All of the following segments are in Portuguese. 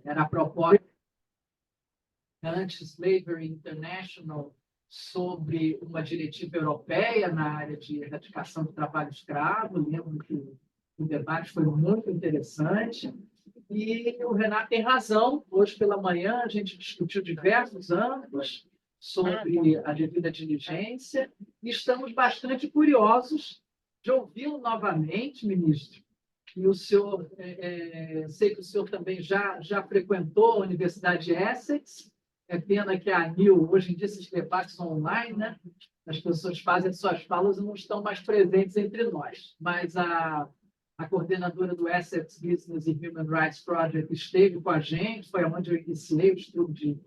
Era a proposta Anti-Slavery International sobre uma diretiva europeia na área de erradicação do trabalho escravo. Lembro que o debate foi muito interessante. E o Renato tem razão. Hoje pela manhã a gente discutiu diversos âmbitos sobre a devida diligência e estamos bastante curiosos de ouvi-lo novamente, ministro. E o senhor, sei que o senhor também já frequentou a Universidade de Essex. É pena que a ANIL, hoje em dia, esses debates são online, né? As pessoas fazem suas falas e não estão mais presentes entre nós. Mas a coordenadora do Essex Business and Human Rights Project esteve com a gente, foi onde eu iniciei o estudo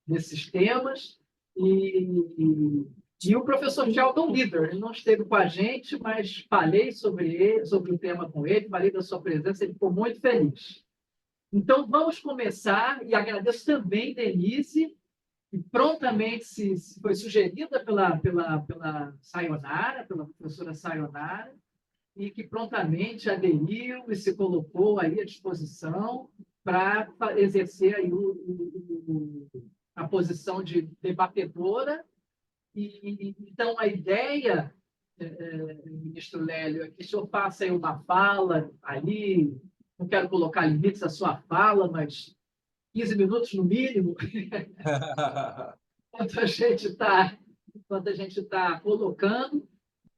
desses temas. E o professor Sheldon Leader, ele não esteve com a gente, mas falei sobre ele, sobre o tema com ele, falei da sua presença, ele ficou muito feliz. Então, vamos começar, e agradeço também, Denise, que prontamente foi sugerida pela Sayonara, pela professora Sayonara, e que prontamente aderiu e se colocou aí à disposição para exercer aí a posição de debatedora. Então, a ideia, ministro Lélio, é que o senhor faça aí uma fala ali, não quero colocar limites à sua fala, mas 15 minutos no mínimo, enquanto a gente está colocando.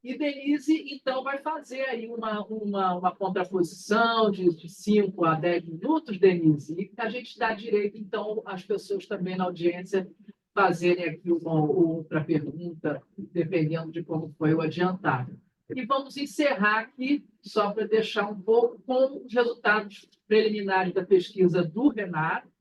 E Denise, então, vai fazer aí uma contraposição de 5 a 10 minutos, Denise, e a gente dá direito, então, às pessoas também na audiência fazerem aqui uma outra pergunta, dependendo de como foi o adiantado. E vamos encerrar aqui, só para deixar um pouco, com os resultados preliminares da pesquisa do Renato.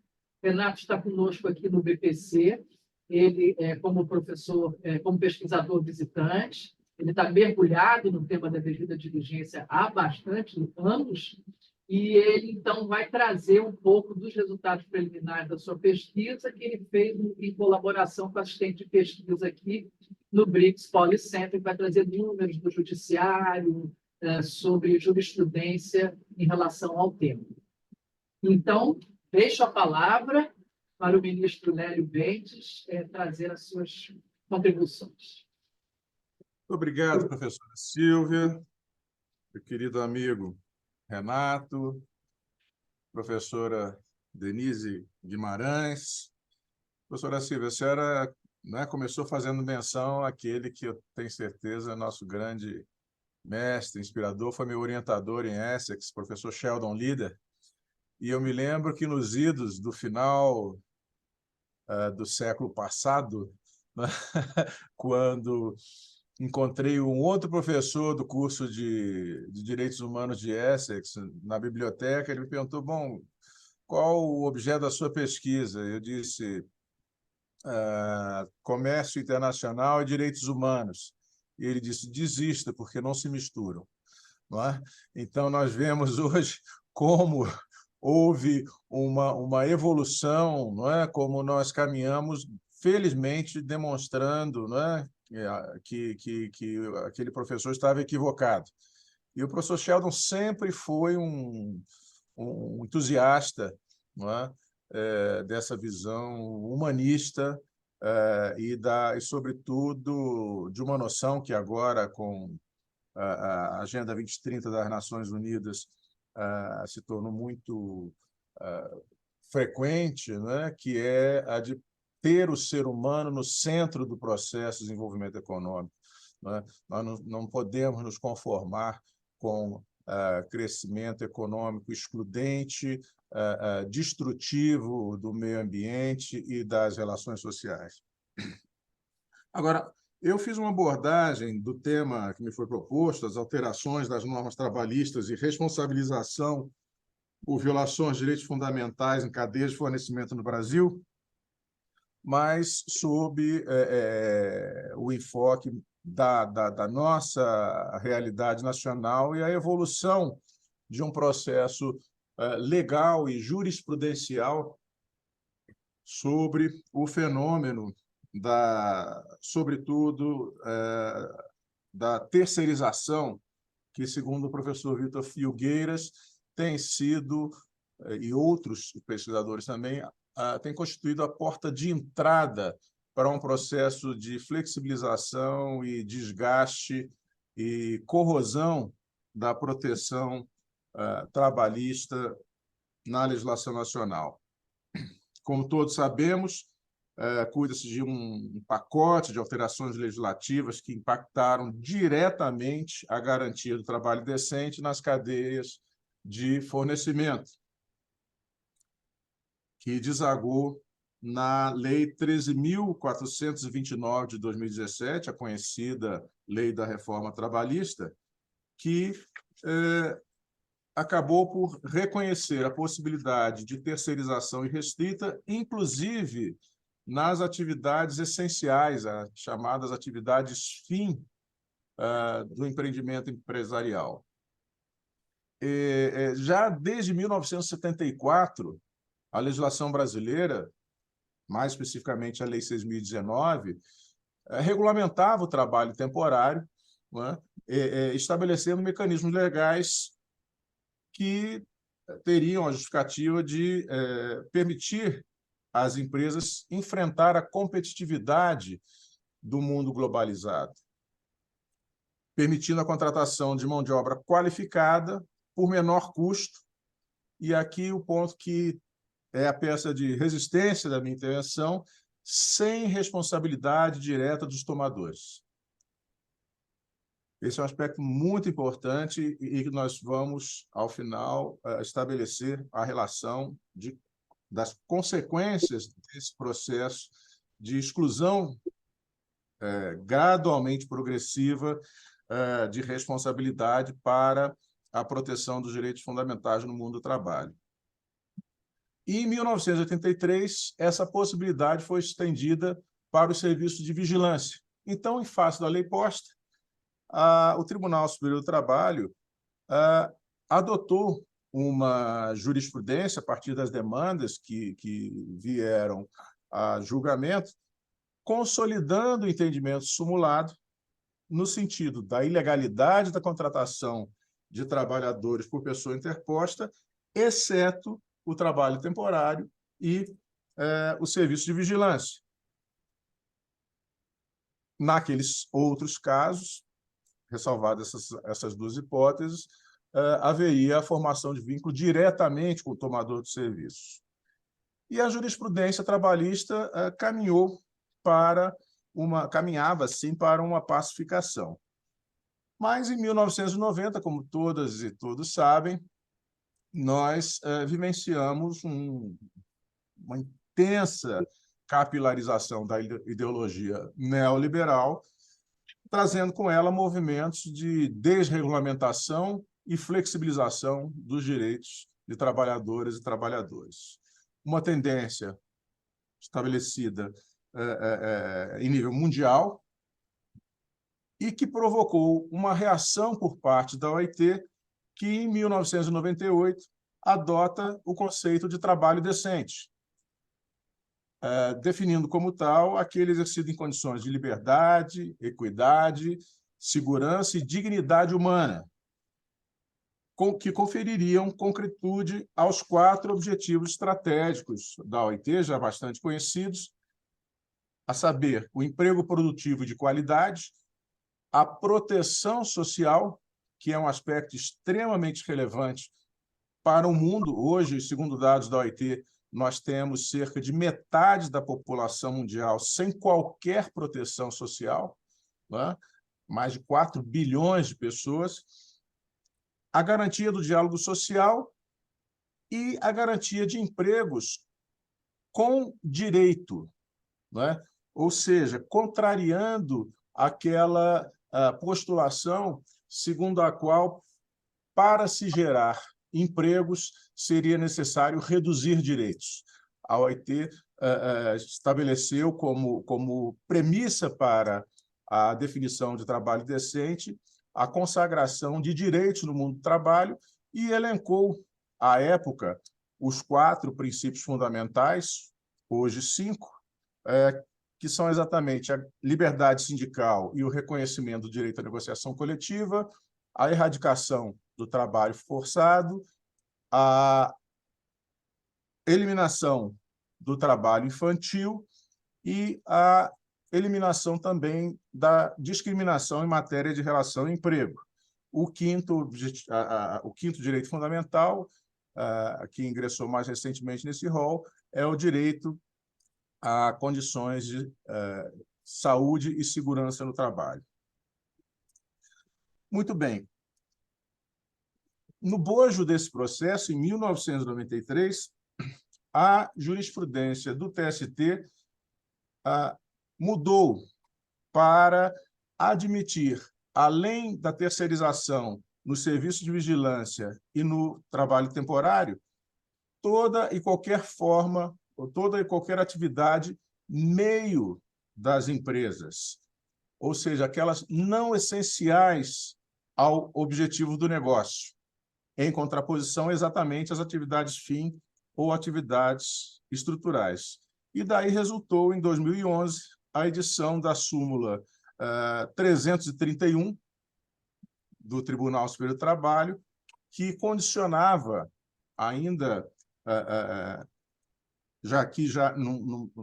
Renato está conosco aqui no BPC, ele como professor, como pesquisador visitante, ele está mergulhado no tema da devida diligência há bastante anos, e ele, então, vai trazer um pouco dos resultados preliminares da sua pesquisa, que ele fez em colaboração com a assistente de pesquisa aqui no BRICS Policenter, que vai trazer números do judiciário sobre jurisprudência em relação ao tema. Então, deixo a palavra para o ministro Lélio Bentes trazer as suas contribuições. Obrigado, professora Silvia, meu querido amigo Renato, professora Denise Guimarães. Professora Silvia, a senhora começou fazendo menção àquele que eu tenho certeza é nosso grande mestre, inspirador, foi meu orientador em Essex, professor Sheldon Leader. E eu me lembro que nos idos do final do século passado, né, quando encontrei um outro professor do curso de Direitos Humanos de Essex na biblioteca. Ele me perguntou, bom, qual o objeto da sua pesquisa? Eu disse, comércio internacional e direitos humanos. E ele disse, desista, porque não se misturam. Não é? Então, nós vemos hoje como houve uma evolução, não é? Como nós caminhamos, felizmente, demonstrando, não é? que aquele professor estava equivocado. E o professor Sheldon sempre foi um entusiasta, não é? Dessa visão humanista e, sobretudo, de uma noção que agora, com a Agenda 2030 das Nações Unidas, se tornou muito frequente, né? Que é a de ter o ser humano no centro do processo de desenvolvimento econômico. Né? Nós não podemos nos conformar com crescimento econômico excludente, destrutivo do meio ambiente e das relações sociais. Agora, eu fiz uma abordagem do tema que me foi proposto, as alterações das normas trabalhistas e responsabilização por violações de direitos fundamentais em cadeias de fornecimento no Brasil, mas sob o enfoque da nossa realidade nacional e a evolução de um processo legal e jurisprudencial sobre o fenômeno sobretudo, da terceirização, que, segundo o professor Vitor Filgueiras, tem sido e outros pesquisadores também, tem constituído a porta de entrada para um processo de flexibilização e desgaste e corrosão da proteção trabalhista na legislação nacional. Como todos sabemos, cuida-se de um pacote de alterações legislativas que impactaram diretamente a garantia do trabalho decente nas cadeias de fornecimento, que desagou na Lei 13.429 de 2017, a conhecida Lei da Reforma Trabalhista, que acabou por reconhecer a possibilidade de terceirização irrestrita, inclusive nas atividades essenciais, as chamadas atividades fim do empreendimento empresarial. Já desde 1974, a legislação brasileira, mais especificamente a Lei 6.019, regulamentava o trabalho temporário, estabelecendo mecanismos legais que teriam a justificativa de permitir às empresas enfrentar a competitividade do mundo globalizado, permitindo a contratação de mão de obra qualificada por menor custo. E aqui o ponto que é a peça de resistência da minha intervenção, sem responsabilidade direta dos tomadores. Esse é um aspecto muito importante e que nós vamos, ao final, estabelecer a relação das consequências desse processo de exclusão gradualmente progressiva de responsabilidade para a proteção dos direitos fundamentais no mundo do trabalho. E, em 1983, essa possibilidade foi estendida para os serviços de vigilância. Então, em face da lei posta, o Tribunal Superior do Trabalho adotou uma jurisprudência a partir das demandas que vieram a julgamento, consolidando o entendimento sumulado no sentido da ilegalidade da contratação de trabalhadores por pessoa interposta, exceto o trabalho temporário e o serviço de vigilância. Naqueles outros casos, ressalvadas essas duas hipóteses, haveria a formação de vínculo diretamente com o tomador de serviços. E a jurisprudência trabalhista caminhava, sim, para uma pacificação. Mas, em 1990, como todas e todos sabem, nós vivenciamos uma intensa capilarização da ideologia neoliberal, trazendo com ela movimentos de desregulamentação e flexibilização dos direitos de trabalhadoras e trabalhadores. Uma tendência estabelecida em nível mundial e que provocou uma reação por parte da OIT, que, em 1998, adota o conceito de trabalho decente, definindo como tal aquele exercido em condições de liberdade, equidade, segurança e dignidade humana, que confeririam concretude aos 4 objetivos estratégicos da OIT, já bastante conhecidos, a saber, o emprego produtivo de qualidade, a proteção social, que é um aspecto extremamente relevante para o mundo. Hoje, segundo dados da OIT, nós temos cerca de metade da população mundial sem qualquer proteção social, mais de 4 bilhões de pessoas, a garantia do diálogo social e a garantia de empregos com direito, ou seja, contrariando aquela postulação segundo a qual, para se gerar empregos, seria necessário reduzir direitos. A OIT estabeleceu como premissa para a definição de trabalho decente a consagração de direitos no mundo do trabalho e elencou, à época, os 4 princípios fundamentais, hoje 5, que são exatamente a liberdade sindical e o reconhecimento do direito à negociação coletiva, a erradicação do trabalho forçado, a eliminação do trabalho infantil e a eliminação também da discriminação em matéria de relação ao emprego. O quinto direito fundamental, que ingressou mais recentemente nesse rol, é o direito a condições de saúde e segurança no trabalho. Muito bem. No bojo desse processo, em 1993, a jurisprudência do TST mudou para admitir, além da terceirização no serviço de vigilância e no trabalho temporário, toda e qualquer forma, ou toda e qualquer atividade meio das empresas, ou seja, aquelas não essenciais ao objetivo do negócio, em contraposição exatamente às atividades fim ou atividades estruturais. E daí resultou, em 2011, a edição da súmula 331 do Tribunal Superior do Trabalho, que condicionava ainda,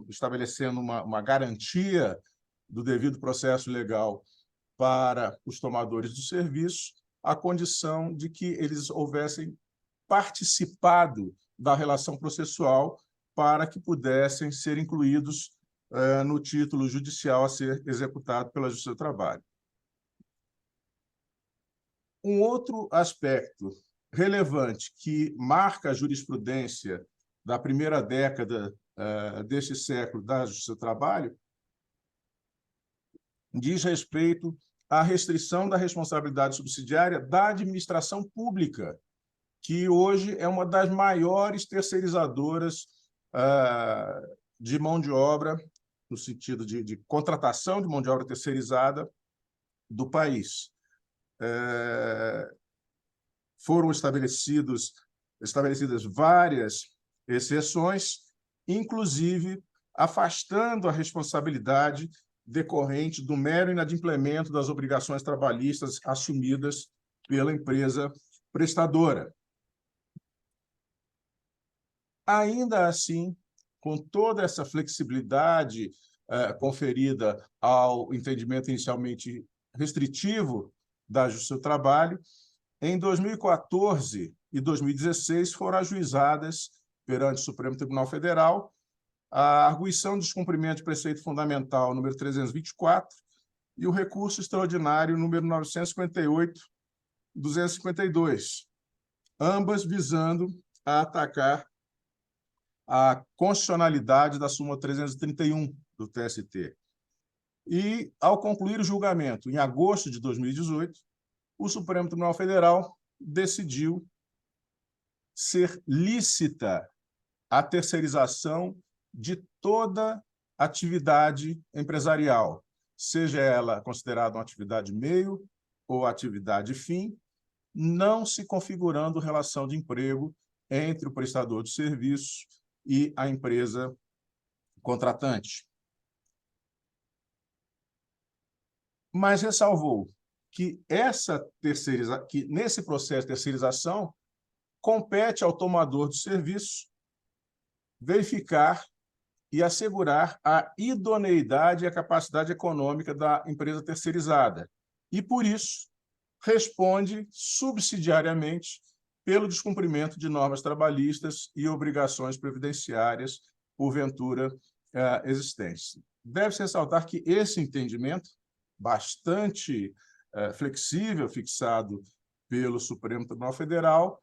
estabelecendo uma garantia do devido processo legal para os tomadores do serviço, a condição de que eles houvessem participado da relação processual para que pudessem ser incluídos no título judicial a ser executado pela Justiça do Trabalho. Um outro aspecto relevante que marca a jurisprudência da primeira década deste século da Justiça do Trabalho diz respeito à restrição da responsabilidade subsidiária da administração pública, que hoje é uma das maiores terceirizadoras de mão de obra, no sentido de contratação de mão de obra terceirizada do país. Foram estabelecidas várias exceções, inclusive afastando a responsabilidade decorrente do mero inadimplemento das obrigações trabalhistas assumidas pela empresa prestadora. Ainda assim, com toda essa flexibilidade conferida ao entendimento inicialmente restritivo da Justiça do Trabalho, em 2014 e 2016 foram ajuizadas perante o Supremo Tribunal Federal a arguição de descumprimento de preceito fundamental número 324 e o recurso extraordinário número 958-252, ambas visando a atacar a constitucionalidade da súmula 331 do TST. E, ao concluir o julgamento, em agosto de 2018, o Supremo Tribunal Federal decidiu ser lícita a terceirização de toda atividade empresarial, seja ela considerada uma atividade meio ou atividade fim, não se configurando relação de emprego entre o prestador de serviços e a empresa contratante. Mas ressalvou que nesse processo de terceirização compete ao tomador de serviço verificar e assegurar a idoneidade e a capacidade econômica da empresa terceirizada. E, por isso, responde subsidiariamente pelo descumprimento de normas trabalhistas e obrigações previdenciárias, porventura, existentes. Deve-se ressaltar que esse entendimento, bastante flexível, fixado pelo Supremo Tribunal Federal,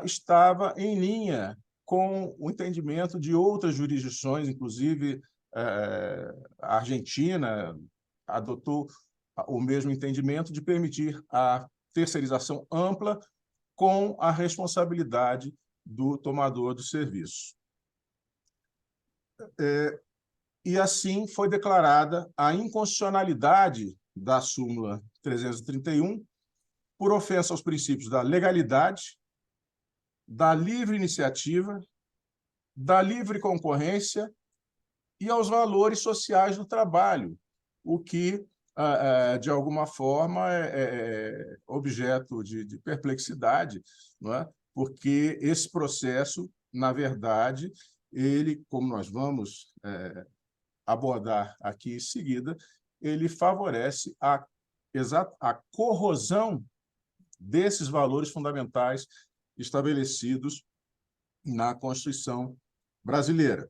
estava em linha com o entendimento de outras jurisdições, inclusive a Argentina adotou o mesmo entendimento de permitir a terceirização ampla com a responsabilidade do tomador do serviço. E assim foi declarada a inconstitucionalidade da súmula 331 por ofensa aos princípios da legalidade, da livre iniciativa, da livre concorrência e aos valores sociais do trabalho, o que, de alguma forma, é objeto de perplexidade, não é? Porque esse processo na verdade, ele, como nós vamos abordar aqui em seguida, ele favorece a corrosão desses valores fundamentais estabelecidos na Constituição brasileira.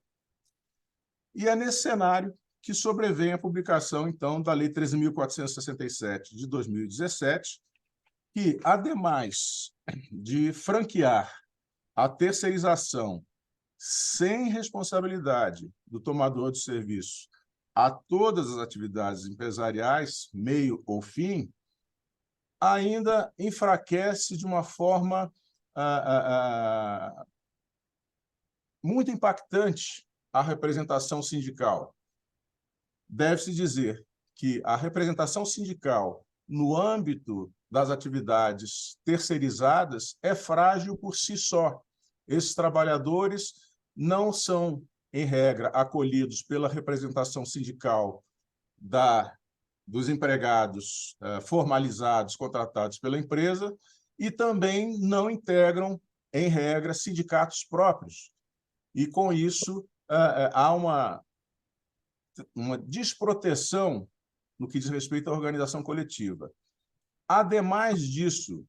E é nesse cenário que sobrevém a publicação, então, da Lei 13.467, de 2017, que, ademais de franquear a terceirização sem responsabilidade do tomador de serviço a todas as atividades empresariais, meio ou fim, ainda enfraquece de uma forma muito impactante a representação sindical. Deve-se dizer que a representação sindical no âmbito das atividades terceirizadas é frágil por si só. Esses trabalhadores não são, em regra, acolhidos pela representação sindical dos empregados formalizados, contratados pela empresa, e também não integram, em regra, sindicatos próprios. E, com isso, há uma desproteção no que diz respeito à organização coletiva. Ademais disso,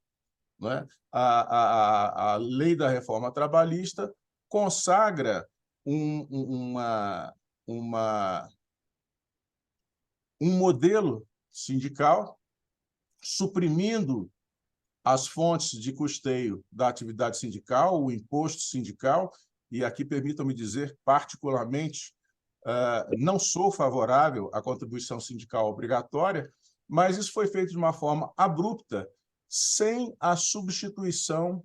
né, a lei da reforma trabalhista consagra um modelo sindical, suprimindo as fontes de custeio da atividade sindical, o imposto sindical, e aqui permitam-me dizer, particularmente, não sou favorável à contribuição sindical obrigatória, mas isso foi feito de uma forma abrupta, sem a substituição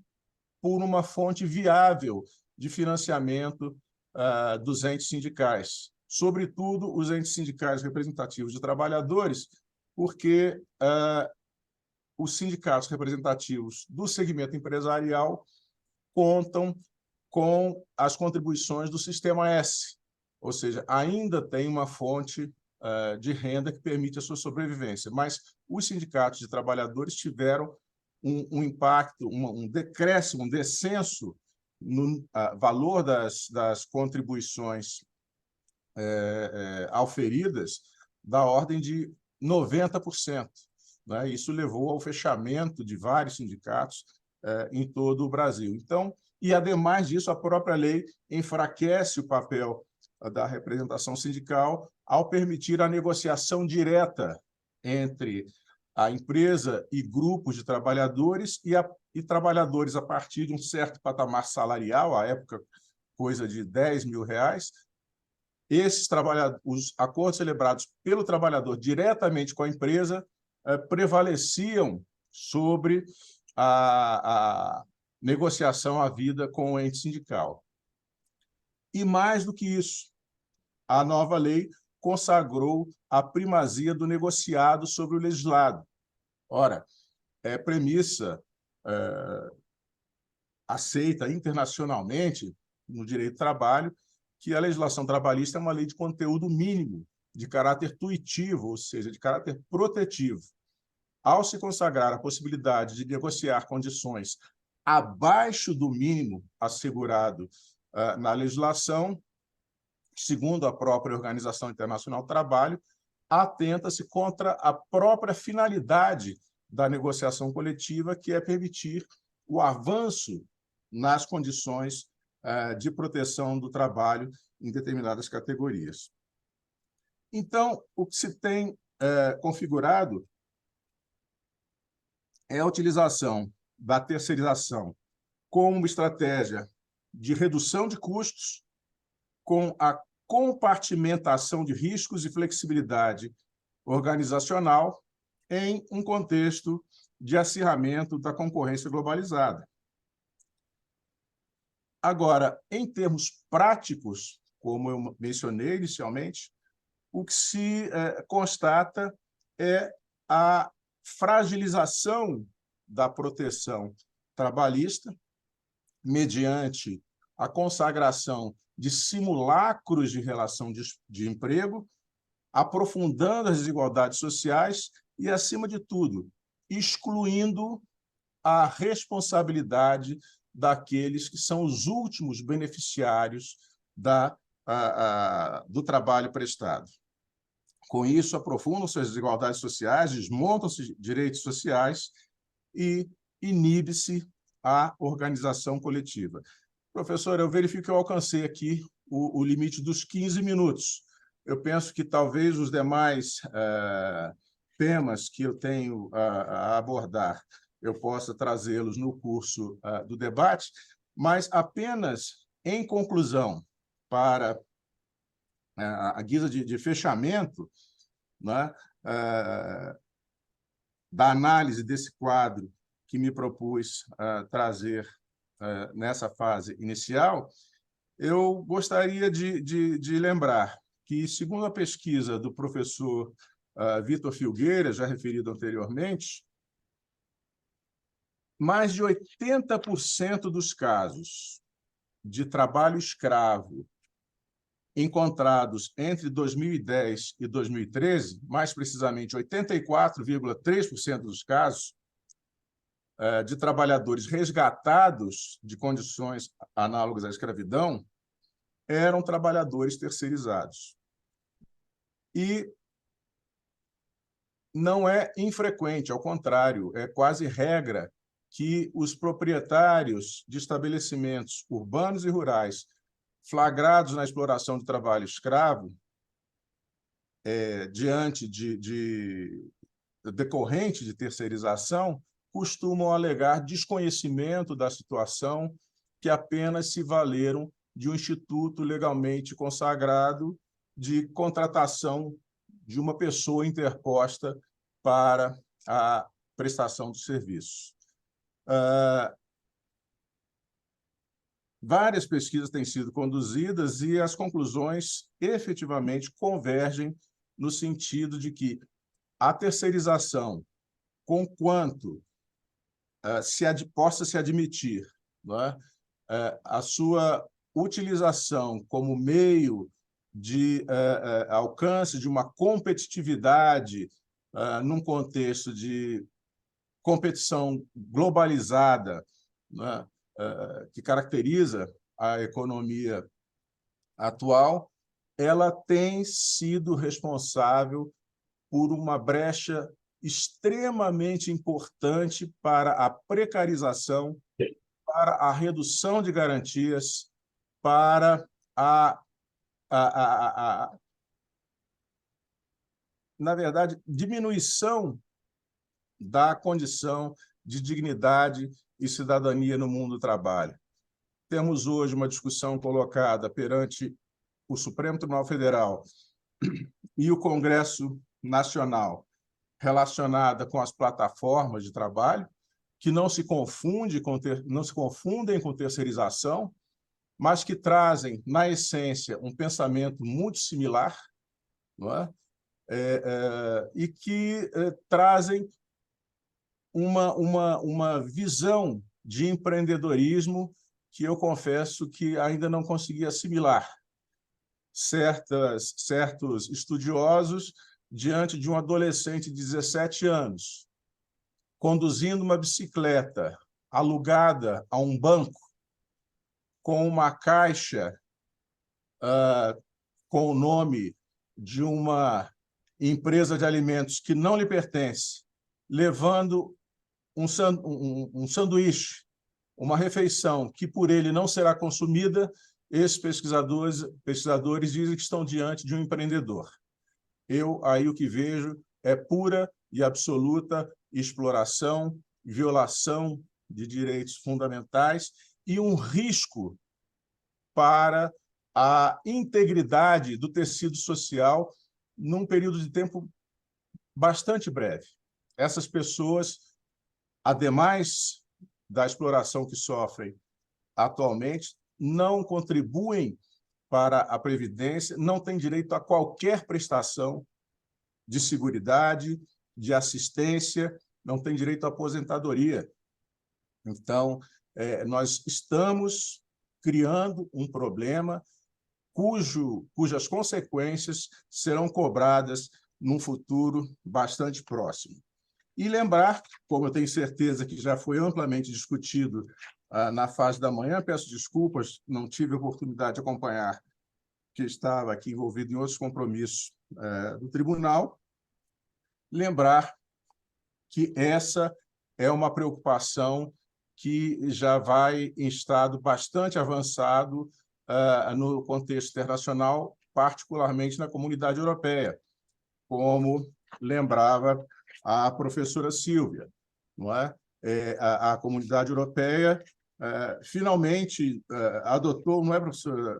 por uma fonte viável de financiamento dos entes sindicais, sobretudo os entes sindicais representativos de trabalhadores, porque os sindicatos representativos do segmento empresarial contam com as contribuições do Sistema S, ou seja, ainda tem uma fonte de renda que permite a sua sobrevivência. Mas os sindicatos de trabalhadores tiveram um impacto, um decréscimo, um descenso no valor das contribuições auferidas da ordem de 90%. Né? Isso levou ao fechamento de vários sindicatos em todo o Brasil. Então, e, ademais disso, a própria lei enfraquece o papel da representação sindical ao permitir a negociação direta entre a empresa e grupos de trabalhadores e trabalhadores a partir de um certo patamar salarial, à época, coisa de R$10.000. Os acordos celebrados pelo trabalhador diretamente com a empresa prevaleciam sobre a negociação à vida com o ente sindical. E, mais do que isso, a nova lei consagrou a primazia do negociado sobre o legislado. Ora, é premissa aceita internacionalmente no direito do trabalho que a legislação trabalhista é uma lei de conteúdo mínimo, de caráter tuitivo, ou seja, de caráter protetivo. Ao se consagrar a possibilidade de negociar condições abaixo do mínimo assegurado na legislação, segundo a própria Organização Internacional do Trabalho, atenta-se contra a própria finalidade da negociação coletiva, que é permitir o avanço nas condições de proteção do trabalho em determinadas categorias. Então, o que se tem configurado é a utilização da terceirização como estratégia de redução de custos, com a compartimentação de riscos e flexibilidade organizacional em um contexto de acirramento da concorrência globalizada. Agora, em termos práticos, como eu mencionei inicialmente, o que se constata é a fragilização da proteção trabalhista mediante a consagração de simulacros de relação de emprego, aprofundando as desigualdades sociais e, acima de tudo, excluindo a responsabilidade daqueles que são os últimos beneficiários do trabalho prestado. Com isso, aprofundam-se as desigualdades sociais, desmontam-se direitos sociais e inibe-se a organização coletiva. Professor, eu verifico que eu alcancei aqui o limite dos 15 minutos. Eu penso que talvez os demais temas que eu tenho a abordar, eu possa trazê-los no curso do debate, mas apenas em conclusão, para a guisa de fechamento, né, da análise desse quadro que me propus trazer nessa fase inicial, eu gostaria de lembrar que, segundo a pesquisa do professor Vitor Filgueira, já referido anteriormente, mais de 80% dos casos de trabalho escravo encontrados entre 2010 e 2013, mais precisamente 84,3% dos casos de trabalhadores resgatados de condições análogas à escravidão, eram trabalhadores terceirizados. E não é infrequente, ao contrário, é quase regra que os proprietários de estabelecimentos urbanos e rurais flagrados na exploração de trabalho escravo, diante decorrente de terceirização, costumam alegar desconhecimento da situação, que apenas se valeram de um instituto legalmente consagrado de contratação de uma pessoa interposta para a prestação de serviços. Várias pesquisas têm sido conduzidas e as conclusões efetivamente convergem no sentido de que a terceirização, conquanto possa se admitir, não é? A sua utilização como meio de alcance de uma competitividade num contexto de competição globalizada, né, que caracteriza a economia atual, ela tem sido responsável por uma brecha extremamente importante para a precarização, para a redução de garantias, para na verdade, diminuição da condição de dignidade e cidadania no mundo do trabalho. Temos hoje uma discussão colocada perante o Supremo Tribunal Federal e o Congresso Nacional relacionada com as plataformas de trabalho, que não se confundem com terceirização, mas que trazem, na essência, um pensamento muito similar, não é? E que trazem uma visão de empreendedorismo que eu confesso que ainda não consegui assimilar. Certos estudiosos, diante de um adolescente de 17 anos, conduzindo uma bicicleta alugada a um banco, com uma caixa com o nome de uma empresa de alimentos que não lhe pertence, levando um sanduíche, uma refeição que por ele não será consumida, esses pesquisadores dizem que estão diante de um empreendedor. Eu aí o que vejo é pura e absoluta exploração, violação de direitos fundamentais e um risco para a integridade do tecido social num período de tempo bastante breve. Essas pessoas, ademais da exploração que sofrem atualmente, não contribuem para a Previdência, não têm direito a qualquer prestação de seguridade, de assistência, não têm direito à aposentadoria. Então, nós estamos criando um problema cujas consequências serão cobradas num futuro bastante próximo. E lembrar, como eu tenho certeza que já foi amplamente discutido na fase da manhã. Peço desculpas, não tive oportunidade de acompanhar, que estava aqui envolvido em outros compromissos do tribunal. Lembrar que essa é uma preocupação que já vai em estado bastante avançado no contexto internacional, particularmente na comunidade europeia, como lembrava a professora Sílvia, não é? A comunidade europeia finalmente adotou, não é, professora,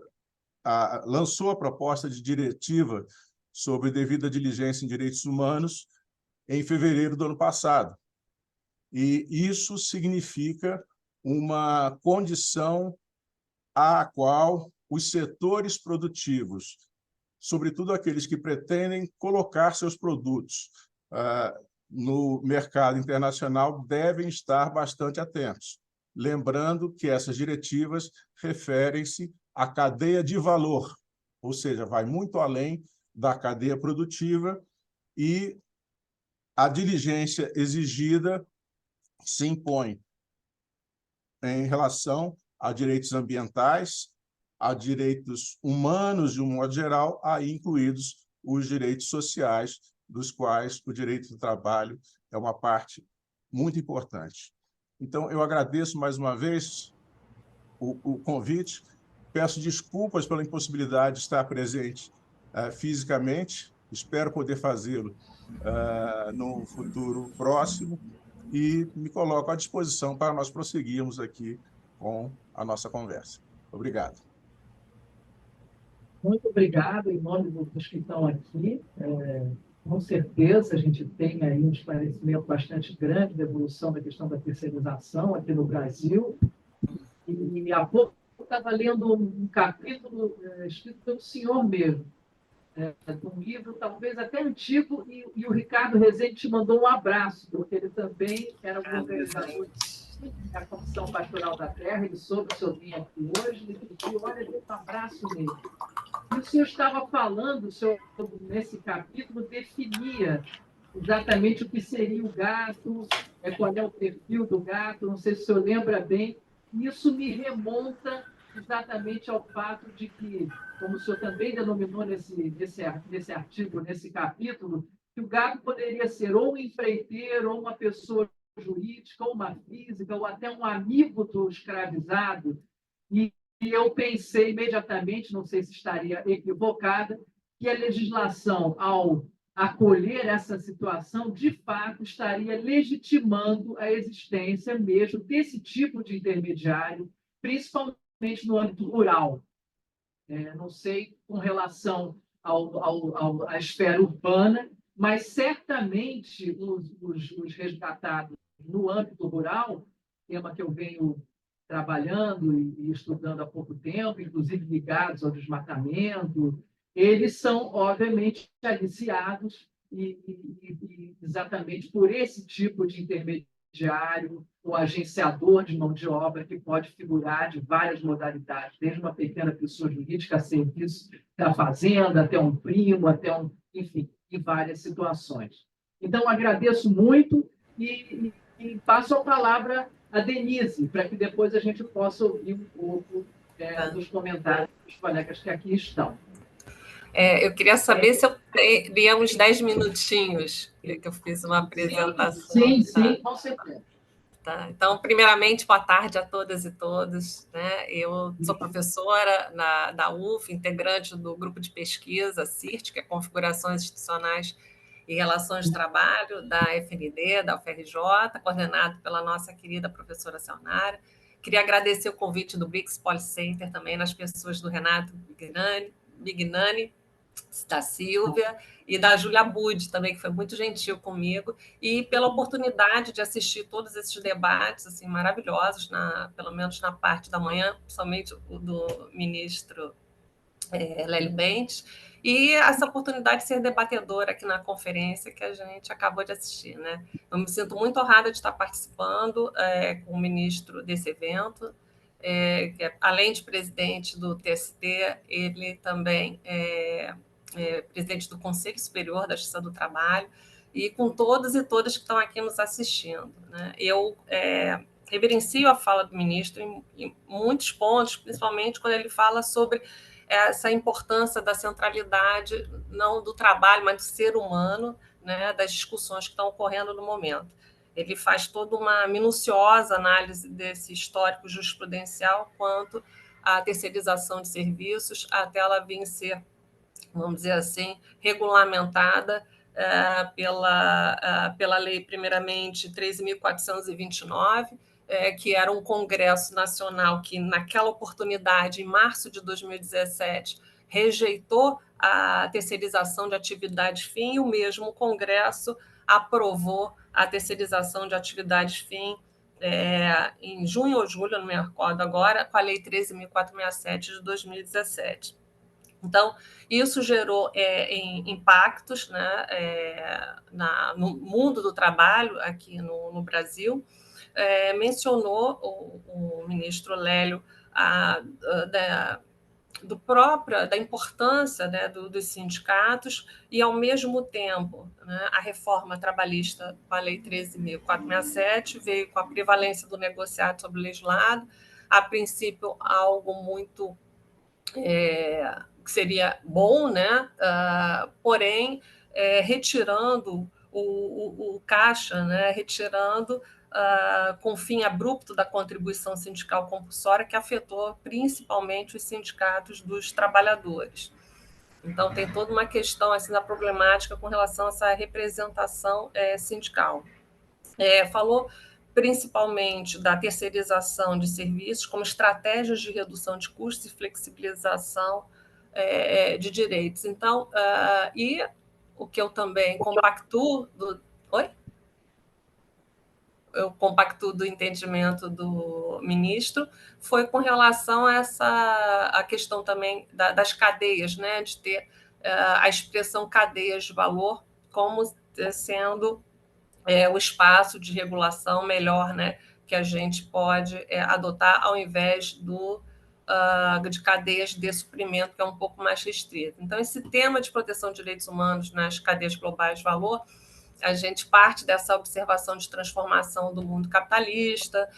lançou a proposta de diretiva sobre devida diligência em direitos humanos em fevereiro do ano passado. E isso significa uma condição à qual os setores produtivos, sobretudo aqueles que pretendem colocar seus produtos no mercado internacional, devem estar bastante atentos. Lembrando que essas diretivas referem-se à cadeia de valor, ou seja, vai muito além da cadeia produtiva, e a diligência exigida se impõe em relação a direitos ambientais, a direitos humanos, de um modo geral, aí incluídos os direitos sociais, dos quais o direito do trabalho é uma parte muito importante. Então, eu agradeço mais uma vez o convite, peço desculpas pela impossibilidade de estar presente fisicamente, espero poder fazê-lo no futuro próximo, e me coloco à disposição para nós prosseguirmos aqui com a nossa conversa. Obrigado. Muito obrigado, em nome dos que estão aqui. Com certeza, a gente tem aí um esclarecimento bastante grande da evolução da questão da terceirização aqui no Brasil. E há pouco eu estava lendo um capítulo escrito pelo senhor mesmo, de um livro talvez até antigo, e o Ricardo Rezende te mandou um abraço, porque ele também era um organizador da Comissão Pastoral da Terra, ele soube que o senhor vinha aqui hoje, ele pediu, olha, dê um abraço nele. E o senhor estava falando, o senhor, nesse capítulo, definia exatamente o que seria o gato, qual é o perfil do gato, não sei se o senhor lembra bem. Isso me remonta exatamente ao fato de que, como o senhor também denominou nesse artigo, nesse capítulo, que o gato poderia ser ou um empreiteiro, ou uma pessoa jurídica, ou uma física, ou até um amigo do escravizado. E eu pensei imediatamente, não sei se estaria equivocada, que a legislação, ao acolher essa situação, de fato estaria legitimando a existência mesmo desse tipo de intermediário, principalmente no âmbito rural. Não sei com relação à esfera urbana, mas certamente os resgatados no âmbito rural, tema que eu venho trabalhando e estudando há pouco tempo, inclusive ligados ao desmatamento, eles são, obviamente, aliciados e exatamente por esse tipo de intermediário, o agenciador de mão de obra, que pode figurar de várias modalidades, desde uma pequena pessoa jurídica a serviço da fazenda, até um primo, enfim, em várias situações. Então, agradeço muito e passo a palavra a Denise, para que depois a gente possa ouvir um pouco dos comentários dos colegas que aqui estão. Eu queria saber se eu teria uns 10 minutinhos, que eu fiz uma apresentação. Sim, com certeza. Tá. Então, primeiramente, boa tarde a todas e todos, né? Eu sou professora da UF, integrante do grupo de pesquisa CIRT, que é Configurações Institucionais e Relações de Trabalho, da FND, da UFRJ, coordenado pela nossa querida professora Selnara. Queria agradecer o convite do BRICS Policy Center também, nas pessoas do Renato Bignani, da Sílvia e da Júlia Bud também, que foi muito gentil comigo, e pela oportunidade de assistir todos esses debates assim, maravilhosos, pelo menos na parte da manhã, principalmente o do ministro Lélio Bentes, e essa oportunidade de ser debatedora aqui na conferência que a gente acabou de assistir. Né? Eu me sinto muito honrada de estar participando com o ministro desse evento, que além de presidente do TST, ele também é presidente do Conselho Superior da Justiça do Trabalho, e com todos e todas que estão aqui nos assistindo. Né? Eu reverencio a fala do ministro em muitos pontos, principalmente quando ele fala sobre essa importância da centralidade, não do trabalho, mas do ser humano, né, das discussões que estão ocorrendo no momento. Ele faz toda uma minuciosa análise desse histórico jurisprudencial quanto à terceirização de serviços, até ela vir ser, vamos dizer assim, regulamentada pela lei, primeiramente, 13.429, que era um Congresso Nacional que, naquela oportunidade, em março de 2017, rejeitou a terceirização de atividade fim, e o mesmo Congresso aprovou a terceirização de atividades fim em junho ou julho, não me recordo agora, com a Lei 13.467 de 2017. Então, isso gerou impactos, né, no mundo do trabalho aqui no Brasil. Mencionou o ministro Lélio da importância, né, dos sindicatos e, ao mesmo tempo, né, a reforma trabalhista com a Lei 13.467 veio com a prevalência do negociado sobre o legislado, a princípio algo muito que seria bom, né? Porém, retirando o caixa, né? Retirando com o fim abrupto da contribuição sindical compulsória, que afetou principalmente os sindicatos dos trabalhadores. Então, tem toda uma questão assim, da problemática com relação a essa representação sindical. Falou principalmente da terceirização de serviços como estratégias de redução de custos e flexibilização de direitos. Então, e o que eu também compactuo Oi? Eu compactuo do entendimento do ministro foi com relação a a questão também das cadeias, né, de ter a expressão cadeias de valor como sendo o espaço de regulação melhor, né, que a gente pode adotar ao invés de cadeias de suprimento, que é um pouco mais restrito. Então, esse tema de proteção de direitos humanos nas cadeias globais de valor, a gente parte dessa observação de transformação do mundo capitalista,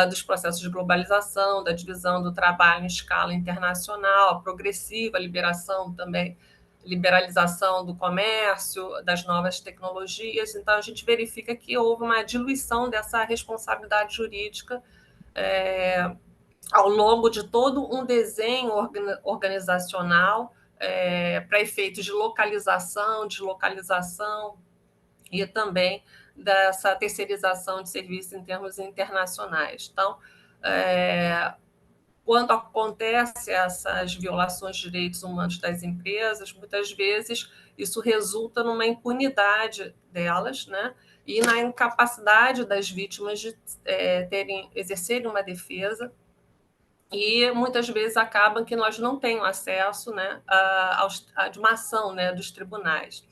dos processos de globalização, da divisão do trabalho em escala internacional, a progressiva liberação também, liberalização do comércio, das novas tecnologias. Então, a gente verifica que houve uma diluição dessa responsabilidade jurídica ao longo de todo um desenho organizacional para efeitos de localização, deslocalização e também dessa terceirização de serviços em termos internacionais. Então, quando acontecem essas violações de direitos humanos das empresas, muitas vezes isso resulta numa impunidade delas, né? E na incapacidade das vítimas de exercerem uma defesa, e muitas vezes acabam que nós não temos acesso, né, a uma ação, né, dos tribunais.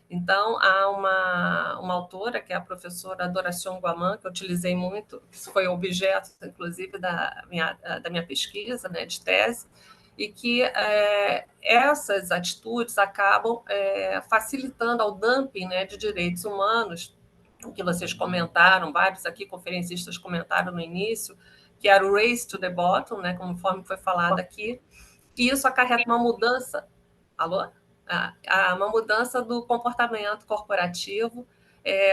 Então, há uma autora, que é a professora Adoração Guamán, que eu utilizei muito, que foi objeto, inclusive, da minha pesquisa, né, de tese, e que essas atitudes acabam facilitando ao dumping, né, de direitos humanos, o que vocês comentaram, vários aqui conferencistas comentaram no início, que era o race to the bottom, né, conforme foi falado aqui, e isso acarreta uma mudança. Alô? Uma mudança do comportamento corporativo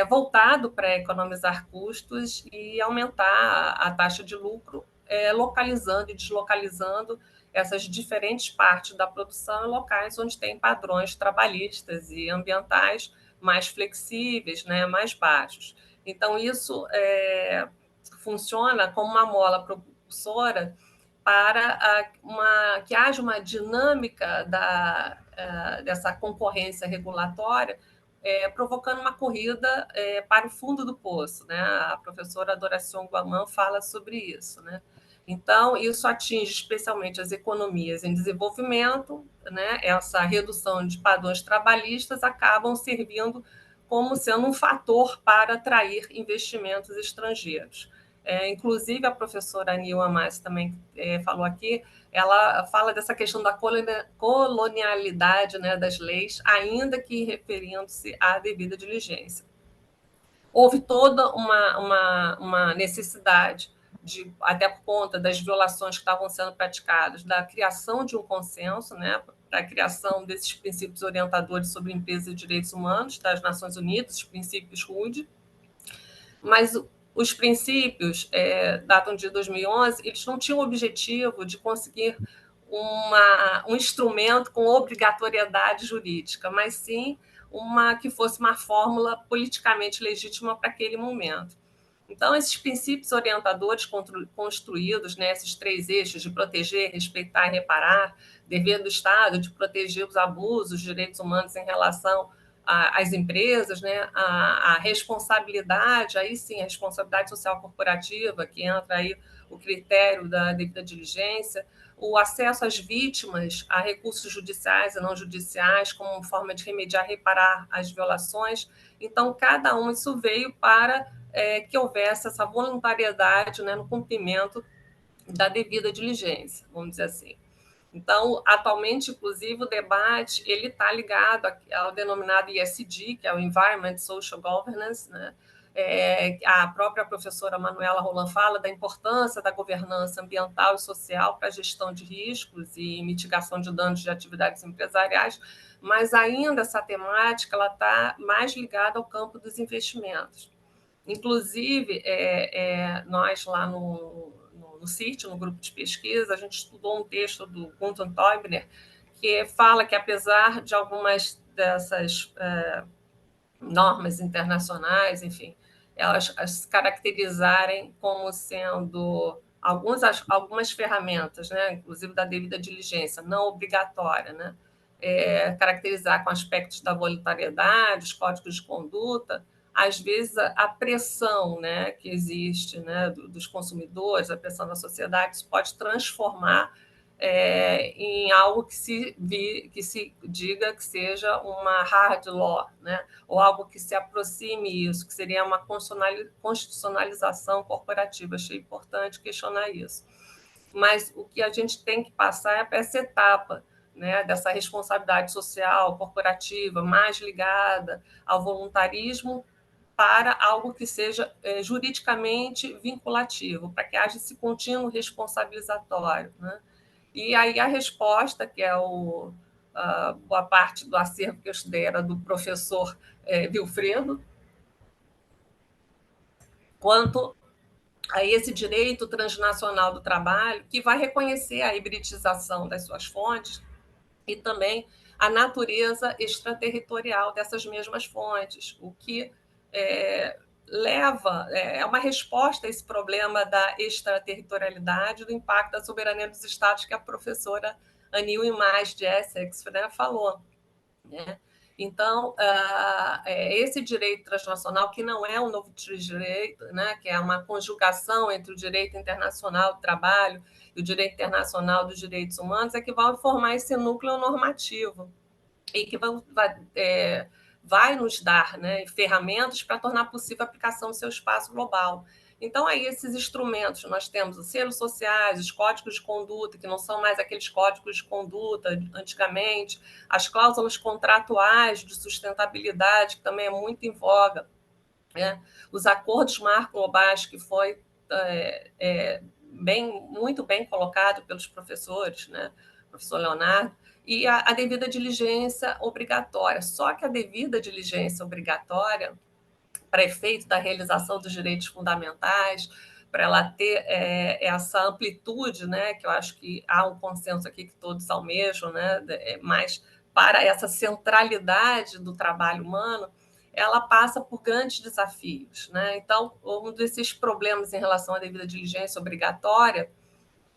voltado para economizar custos e aumentar a taxa de lucro, localizando e deslocalizando essas diferentes partes da produção em locais onde tem padrões trabalhistas e ambientais mais flexíveis, né, mais baixos. Então, isso funciona como uma mola propulsora para que haja uma dinâmica dessa concorrência regulatória, provocando uma corrida para o fundo do poço, né? A professora Adoração Guamán fala sobre isso, né? Então, isso atinge especialmente as economias em desenvolvimento, né? Essa redução de padrões trabalhistas acabam servindo como sendo um fator para atrair investimentos estrangeiros. Inclusive, a professora Anil Amás também falou aqui, ela fala dessa questão da colonialidade, né, das leis, ainda que referindo-se à devida diligência. houve toda uma necessidade, até por conta das violações que estavam sendo praticadas, da criação de um consenso, né, para a criação desses princípios orientadores sobre empresas e direitos humanos das Nações Unidas, os princípios RUD, mas os princípios datam de 2011, eles não tinham o objetivo de conseguir um instrumento com obrigatoriedade jurídica, mas sim que fosse uma fórmula politicamente legítima para aquele momento. Então, esses princípios orientadores construídos, né, esses 3 eixos de proteger, respeitar e reparar, dever do Estado de proteger os abusos, direitos humanos em relação às empresas, né, a responsabilidade, aí sim, a responsabilidade social corporativa, que entra aí o critério da devida diligência, o acesso às vítimas a recursos judiciais e não judiciais como forma de remediar, reparar as violações. Então, cada um, isso veio para que houvesse essa voluntariedade, né, no cumprimento da devida diligência, vamos dizer assim. Então, atualmente, inclusive, o debate ele está ligado ao denominado ESG, que é o Environment Social Governance, né? A própria professora Manuela Roland fala da importância da governança ambiental e social para a gestão de riscos e mitigação de danos de atividades empresariais, mas ainda essa temática ela está mais ligada ao campo dos investimentos. Inclusive, nós lá no CIT, no grupo de pesquisa, a gente estudou um texto do Gunton Teubner, que fala que, apesar de algumas dessas normas internacionais, enfim, elas se caracterizarem como sendo algumas ferramentas, né, inclusive da devida diligência, não obrigatória, né, caracterizar com aspectos da voluntariedade, os códigos de conduta, às vezes a pressão, né, que existe, né, dos consumidores, a pressão da sociedade, isso pode transformar em algo que se diga que seja uma hard law, né, ou algo que se aproxime isso, que seria uma constitucionalização corporativa. Achei importante questionar isso. Mas o que a gente tem que passar é para essa etapa, né, dessa responsabilidade social, corporativa, mais ligada ao voluntarismo, para algo que seja juridicamente vinculativo, para que haja esse contínuo responsabilizatório, né? E aí a resposta, que é boa parte do acervo que eu estudei era do professor Vilfredo, quanto a esse direito transnacional do trabalho, que vai reconhecer a hibridização das suas fontes e também a natureza extraterritorial dessas mesmas fontes, o que é uma resposta a esse problema da extraterritorialidade, do impacto da soberania dos Estados, que a professora Anil Imaz de Essex, né, falou. Né? Então, esse direito transnacional, que não é um novo direito, né, que é uma conjugação entre o direito internacional do trabalho e o direito internacional dos direitos humanos, é que vai formar esse núcleo normativo e que vai nos dar, né, ferramentas para tornar possível a aplicação do seu espaço global. Então, aí, esses instrumentos, nós temos os selos sociais, os códigos de conduta, que não são mais aqueles códigos de conduta antigamente, as cláusulas contratuais de sustentabilidade, que também é muito em voga, né? Os acordos marco globais, que foi muito bem colocado pelos professores, né? Professor Leonardo, e a devida diligência obrigatória. Só que a devida diligência obrigatória, para efeito da realização dos direitos fundamentais, para ela ter essa amplitude, né, que eu acho que há um consenso aqui que todos almejam, né, mas para essa centralidade do trabalho humano, ela passa por grandes desafios. Né? Então, um desses problemas em relação à devida diligência obrigatória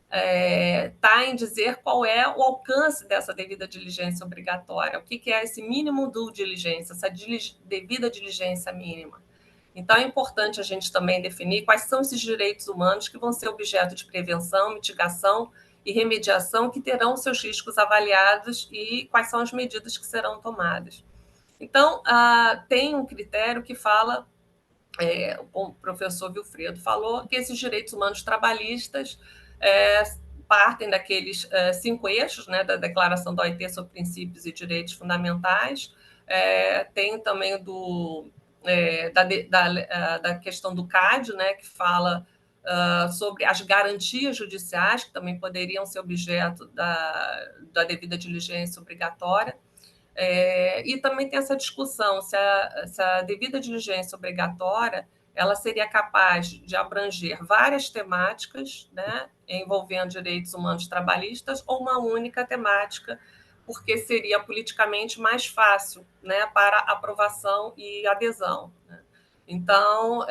está em dizer qual é o alcance dessa devida diligência obrigatória, o que é esse mínimo due diligência, essa devida diligência mínima. Então, é importante a gente também definir quais são esses direitos humanos que vão ser objeto de prevenção, mitigação e remediação, que terão seus riscos avaliados e quais são as medidas que serão tomadas. Então, tem um critério que fala, o professor Vilfredo falou, que esses direitos humanos trabalhistas partem daqueles 5 eixos, né, da Declaração da OIT sobre Princípios e Direitos Fundamentais, tem também do da questão do CAD, né, que fala sobre as garantias judiciais, que também poderiam ser objeto da devida diligência obrigatória. E também tem essa discussão se a devida diligência obrigatória ela seria capaz de abranger várias temáticas, né, envolvendo direitos humanos trabalhistas, ou uma única temática, porque seria politicamente mais fácil, né, para aprovação e adesão, né? Então,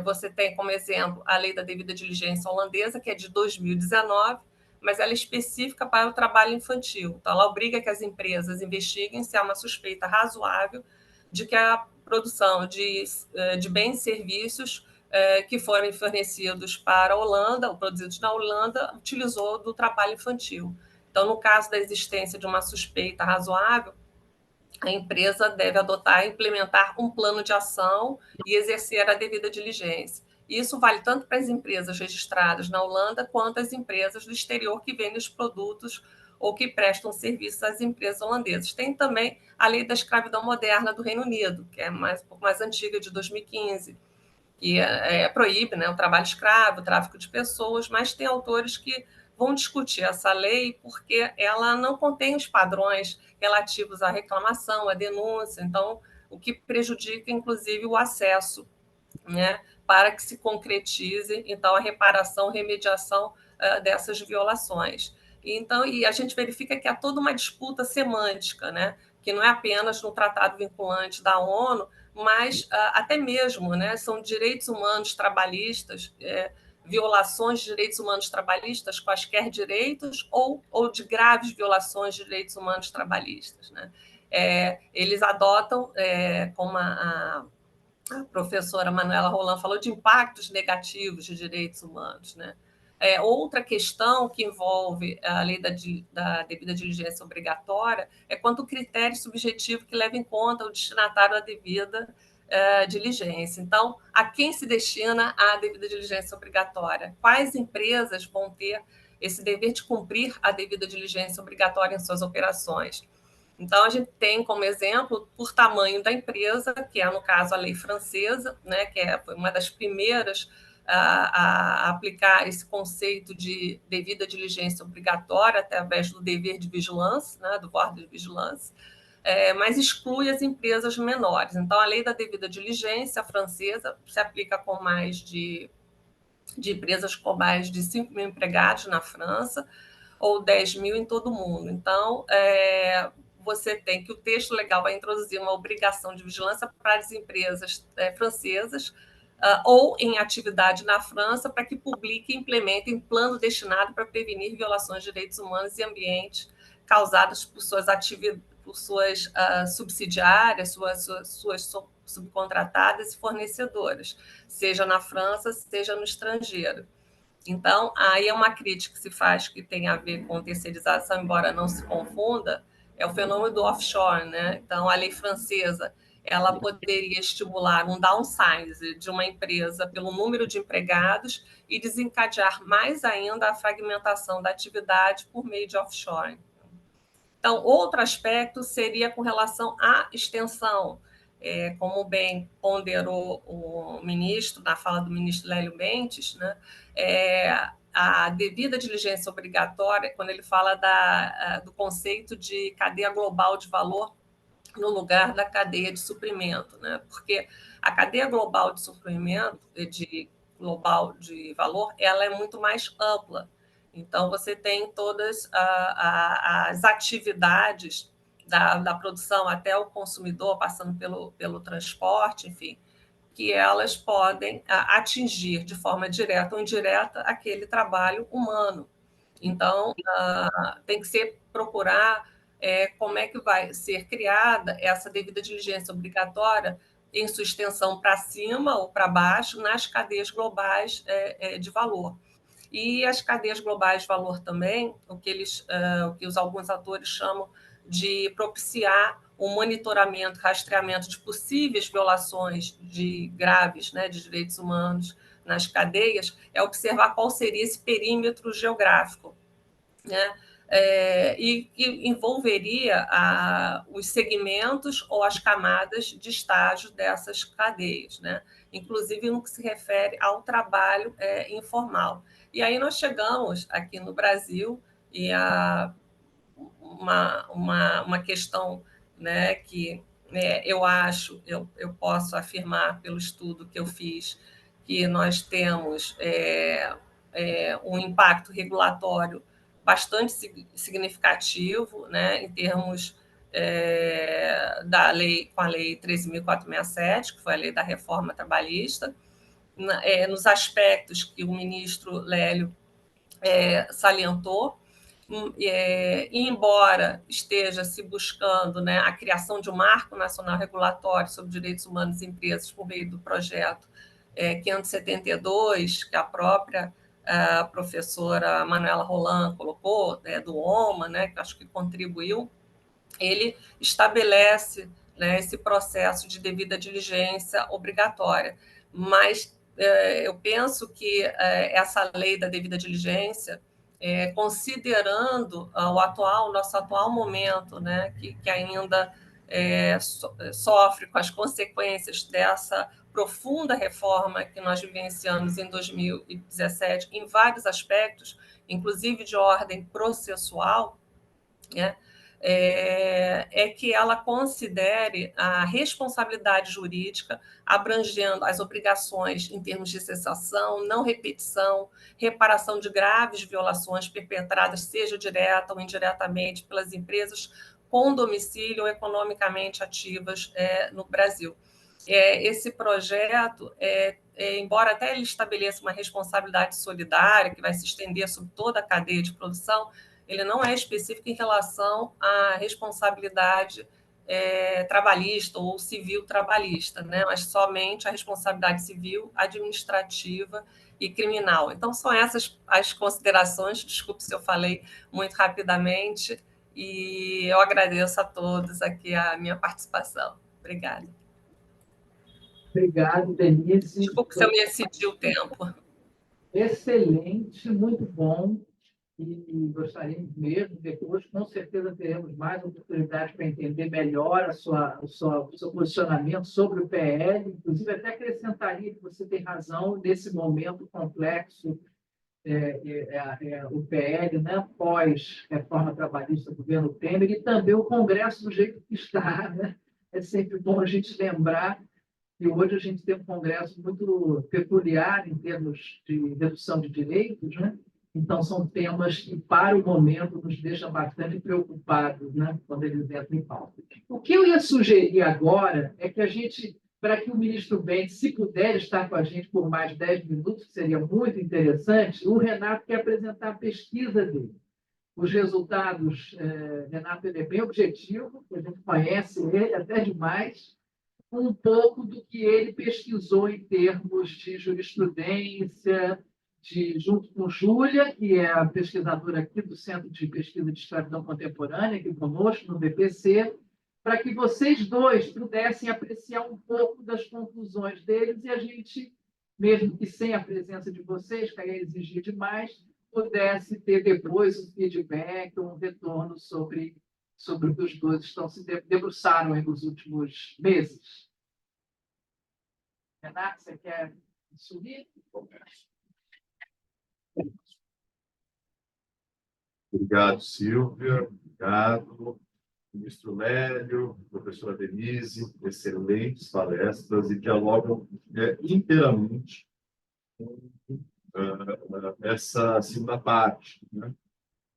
você tem como exemplo a lei da devida diligência holandesa, que é de 2019, mas ela é específica para o trabalho infantil. Então, ela obriga que as empresas investiguem se há uma suspeita razoável de que a produção de bens e serviços que forem fornecidos para a Holanda, ou produzidos na Holanda, utilizou do trabalho infantil. Então, no caso da existência de uma suspeita razoável, a empresa deve adotar e implementar um plano de ação e exercer a devida diligência. Isso vale tanto para as empresas registradas na Holanda quanto as empresas do exterior que vendem os produtos ou que prestam serviços às empresas holandesas. Tem também a lei da escravidão moderna do Reino Unido, que é um pouco mais antiga, de 2015, que proíbe, né, o trabalho escravo, o tráfico de pessoas, mas tem autores que vão discutir essa lei porque ela não contém os padrões relativos à reclamação, à denúncia, então, o que prejudica, inclusive, o acesso, né, para que se concretize, então, a reparação, remediação dessas violações. Então, e a gente verifica que há toda uma disputa semântica, né, que não é apenas no tratado vinculante da ONU, mas até mesmo, né, são direitos humanos trabalhistas, violações de direitos humanos trabalhistas, quaisquer direitos, ou de graves violações de direitos humanos trabalhistas, né? Eles adotam, como a professora Manuela Roland falou, de impactos negativos de direitos humanos, né? Outra questão que envolve a lei da devida diligência obrigatória é quanto ao critério subjetivo que leva em conta o destinatário da devida diligência. Então, a quem se destina a devida diligência obrigatória? Quais empresas vão ter esse dever de cumprir a devida diligência obrigatória em suas operações? Então, a gente tem como exemplo, por tamanho da empresa, que é, no caso, a lei francesa, né, que foi uma das primeiras a aplicar esse conceito de devida diligência obrigatória através do dever de vigilância, né, do devoir de vigilância, mas exclui as empresas menores. Então, a lei da devida diligência francesa se aplica com mais de empresas com mais de 5 mil empregados na França, ou 10 mil em todo o mundo. Então, você tem que o texto legal vai introduzir uma obrigação de vigilância para as empresas francesas ou em atividade na França para que publiquem e implementem plano destinado para prevenir violações de direitos humanos e ambiente causadas por suas atividades, por suas subsidiárias, suas subcontratadas e fornecedoras, seja na França, seja no estrangeiro. Então, aí é uma crítica que se faz que tem a ver com terceirização, embora não se confunda, é o fenômeno do offshore, né? Então, a lei francesa, ela poderia estimular um downsize de uma empresa pelo número de empregados e desencadear mais ainda a fragmentação da atividade por meio de offshore. Então, outro aspecto seria com relação à extensão, como bem ponderou o ministro, na fala do ministro Lélio Mendes, né, a devida diligência obrigatória, quando ele fala do conceito de cadeia global de valor no lugar da cadeia de suprimento, né, porque a cadeia global de suprimento, global de valor, ela é muito mais ampla. Então, você tem todas as atividades da produção até o consumidor, passando pelo transporte, enfim, que elas podem atingir de forma direta ou indireta aquele trabalho humano. Então, tem que procurar como é que vai ser criada essa devida diligência obrigatória em sua extensão para cima ou para baixo nas cadeias globais de valor. E as cadeias globais de valor também, o que alguns autores chamam de propiciar o monitoramento, rastreamento de possíveis violações graves, né, de direitos humanos nas cadeias, é observar qual seria esse perímetro geográfico, né? e que envolveria os segmentos ou as camadas de estágio dessas cadeias, né? Inclusive no que se refere ao trabalho informal. E aí nós chegamos aqui no Brasil e a uma questão, né, que eu acho, eu posso afirmar pelo estudo que eu fiz, que nós temos um impacto regulatório bastante significativo, né, em termos da lei, com a Lei 13.467, que foi a lei da reforma trabalhista, nos aspectos que o ministro Lélio salientou, e embora esteja se buscando, né, a criação de um marco nacional regulatório sobre direitos humanos em empresas por meio do projeto 572, que a própria professora Manuela Roland colocou, né, do OMA, né, que acho que contribuiu, ele estabelece, né, esse processo de devida diligência obrigatória. Mas eu penso que essa lei da devida diligência, considerando o nosso atual momento, né, que ainda sofre com as consequências dessa profunda reforma que nós vivenciamos em 2017, em vários aspectos, inclusive de ordem processual, né, que ela considere a responsabilidade jurídica abrangendo as obrigações em termos de cessação, não repetição, reparação de graves violações perpetradas, seja direta ou indiretamente, pelas empresas com domicílio ou economicamente ativas no Brasil. Esse projeto, embora até ele estabeleça uma responsabilidade solidária que vai se estender sobre toda a cadeia de produção, ele não é específico em relação à responsabilidade trabalhista ou civil trabalhista, né? Mas somente a responsabilidade civil, administrativa e criminal. Então, são essas as considerações. Desculpe se eu falei muito rapidamente, e eu agradeço a todos aqui a minha participação. Obrigada. Obrigado, Denise. Desculpe se eu me excedi o tempo. Excelente, muito bom. E gostaríamos mesmo, depois, com certeza, teremos mais oportunidades para entender melhor o seu posicionamento sobre o PL. Inclusive, até acrescentaria que você tem razão, nesse momento complexo, o PL, né, pós-reforma trabalhista do governo Temer, e também o Congresso do jeito que está. Né? É sempre bom a gente lembrar que hoje a gente tem um Congresso muito peculiar em termos de redução de direitos, né? Então, são temas que, para o momento, nos deixam bastante preocupados, né, quando eles entram em pauta. O que eu ia sugerir agora é que a gente, para que o ministro Bentes, se puder estar com a gente por mais 10 minutos, que seria muito interessante, o Renato quer apresentar a pesquisa dele. Os resultados, Renato, ele é bem objetivo, a gente conhece ele até demais, um pouco do que ele pesquisou em termos de jurisprudência, junto com Júlia, que é a pesquisadora aqui do Centro de Pesquisa de Escravidão Contemporânea, aqui conosco, no BPC, para que vocês dois pudessem apreciar um pouco das conclusões deles e a gente, mesmo que sem a presença de vocês, que aí exigir demais, pudesse ter depois um feedback, um retorno sobre o que os dois estão se debruçaram nos últimos meses. Renato, você quer subir? Obrigado, Silvia. Obrigado, ministro Lélio, professora Denise, excelentes palestras e dialogam inteiramente com essa segunda parte, né,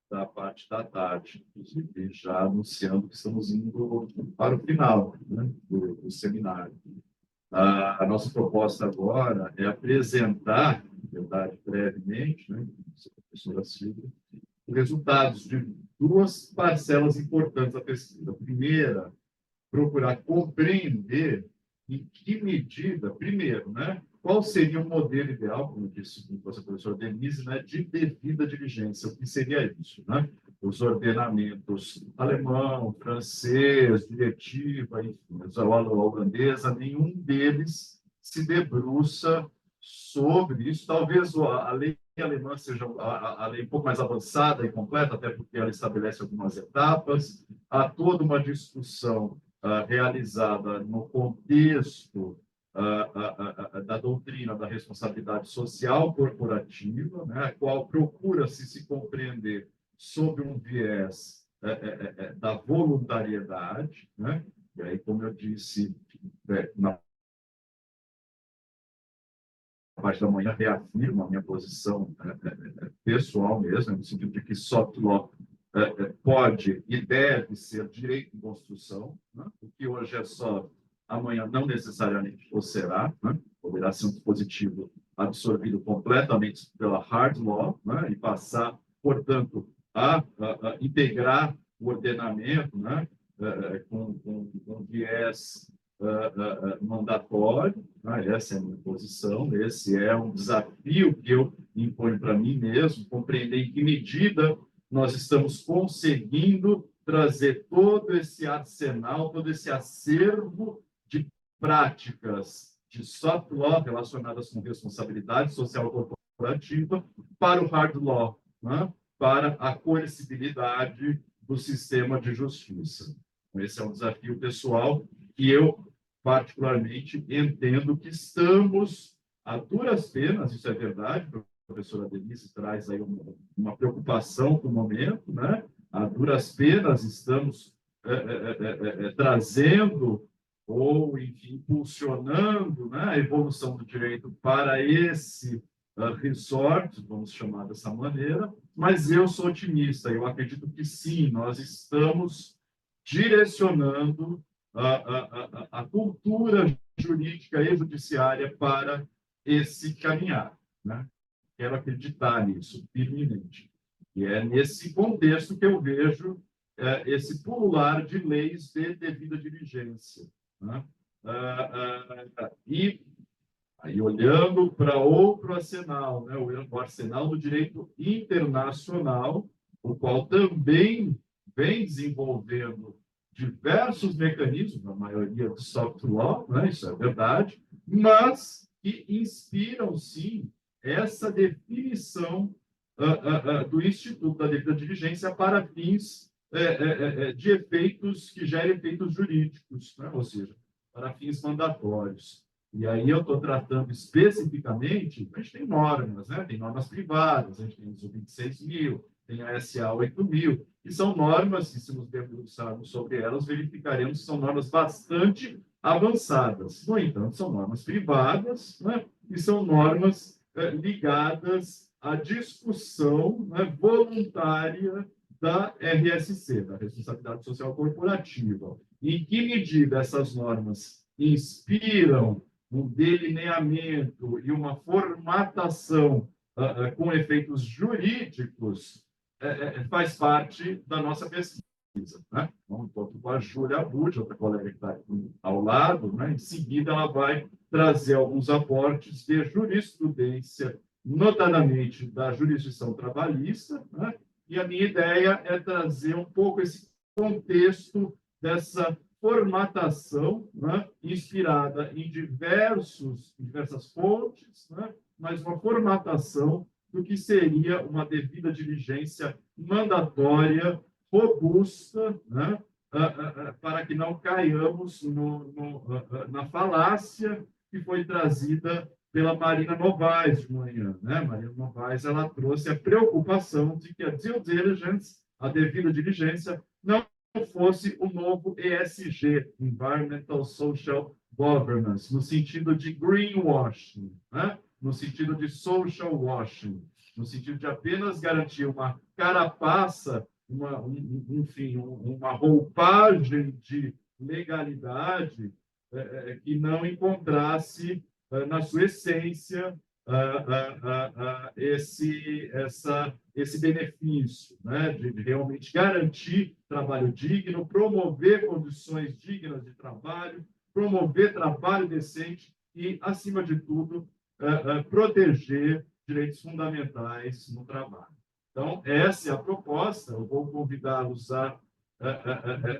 da parte da tarde, inclusive já anunciando que estamos indo para o final, né, do seminário. A nossa proposta agora é apresentar, na verdade, brevemente, né, professora Silvia, os resultados de duas parcelas importantes da pesquisa. A primeira, procurar compreender em que medida, primeiro, né, qual seria o modelo ideal, como disse a professora Denise, né, de devida diligência. O que seria isso? Né? Os ordenamentos alemão, francês, diretiva, enfim, a holandesa, nenhum deles se debruça sobre isso. Talvez a lei alemã seja a lei um pouco mais avançada e completa, até porque ela estabelece algumas etapas. Há toda uma discussão realizada no contexto da doutrina da responsabilidade social corporativa, né, a qual procura-se se compreender sob um viés da voluntariedade, né? E aí, como eu disse, na parte da manhã, reafirmo a minha posição pessoal mesmo, no sentido de que soft law pode e deve ser direito em construção, né? O que hoje é soft, amanhã não necessariamente o será, né? Poderá ser um dispositivo absorvido completamente pela hard law, né? E passar, portanto, a integrar o ordenamento, né? Com viés mandatório, né? Essa é a minha posição, esse é um desafio que eu imponho para mim mesmo, compreender em que medida nós estamos conseguindo trazer todo esse arsenal, todo esse acervo de práticas de soft law relacionadas com responsabilidade social corporativa para o hard law, né? Para a coercibilidade do sistema de justiça. Esse é um desafio pessoal que eu, particularmente, entendo que estamos a duras penas, isso é verdade, a professora Denise traz aí uma preocupação com o momento, né? A duras penas estamos trazendo ou, enfim, impulsionando, né, a evolução do direito para esse resort, vamos chamar dessa maneira, mas eu sou otimista, eu acredito que sim, nós estamos direcionando a cultura jurídica e judiciária para esse caminhar, né? Quero acreditar nisso firmemente. E é nesse contexto que eu vejo esse pulular de leis de devida diligência, né? E aí, olhando para outro arsenal, né? O arsenal do direito internacional, o qual também vem desenvolvendo diversos mecanismos, a maioria do soft law, né? Isso é verdade, mas que inspiram, sim, essa definição do Instituto da Devida Diligência para fins de efeitos que gerem efeitos jurídicos, né? Ou seja, para fins mandatórios. E aí eu estou tratando especificamente, a gente tem normas, né? Tem normas privadas, a gente tem o 26.000, tem a SA 8.000, que são normas, e se nos debruçarmos sobre elas, verificaremos que são normas bastante avançadas. No entanto, são normas privadas, né? E são normas ligadas à discussão, né, voluntária da RSC, da Responsabilidade Social Corporativa. Em que medida essas normas inspiram um delineamento e uma formatação com efeitos jurídicos, faz parte da nossa pesquisa, né? Então, estou com a Júlia Abud, outra colega que está aqui ao lado, né? Em seguida, ela vai trazer alguns aportes de jurisprudência, notadamente da jurisdição trabalhista, né? E a minha ideia é trazer um pouco esse contexto dessa formatação, né? Inspirada em diversas fontes, né? Mas uma formatação do que seria uma devida diligência mandatória, robusta, né? Para que não caiamos na falácia que foi trazida pela Marina Novaes de manhã, né? Marina Novaes, ela trouxe a preocupação de que a due diligence, a devida diligência, não fosse o novo ESG, Environmental Social Governance, no sentido de greenwashing, né? No sentido de social washing, no sentido de apenas garantir uma carapaça, uma roupagem de legalidade que não encontrasse na sua essência esse benefício, né? De realmente garantir trabalho digno, promover condições dignas de trabalho, promover trabalho decente e, acima de tudo, proteger direitos fundamentais no trabalho. Então, essa é a proposta. Eu vou convidá-los a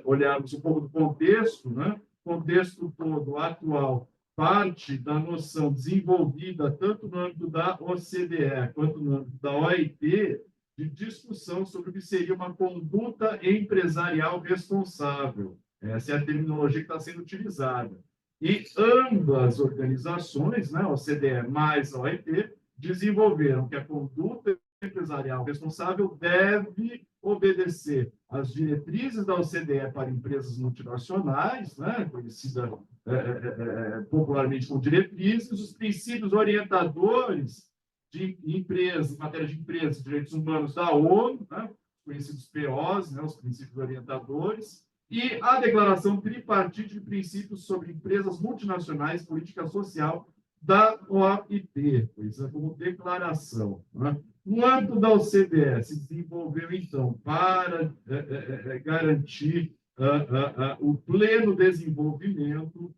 olharmos um pouco do contexto, né? Contexto todo atual parte da noção desenvolvida tanto no âmbito da OCDE quanto no âmbito da OIT de discussão sobre o que seria uma conduta empresarial responsável. Essa é a terminologia que está sendo utilizada. E ambas organizações, né, a OCDE mais a OIT, desenvolveram que a conduta empresarial responsável deve obedecer às diretrizes da OCDE para empresas multinacionais, né, conhecida popularmente como diretrizes, os princípios orientadores de empresas, em matéria de empresas e direitos humanos da ONU, né, conhecidos POs, né, os princípios orientadores, e a Declaração Tripartite de Princípios sobre Empresas Multinacionais e Política Social da OIT, como declaração. Né? No âmbito da OCDE, se desenvolveu, então, para garantir o pleno desenvolvimento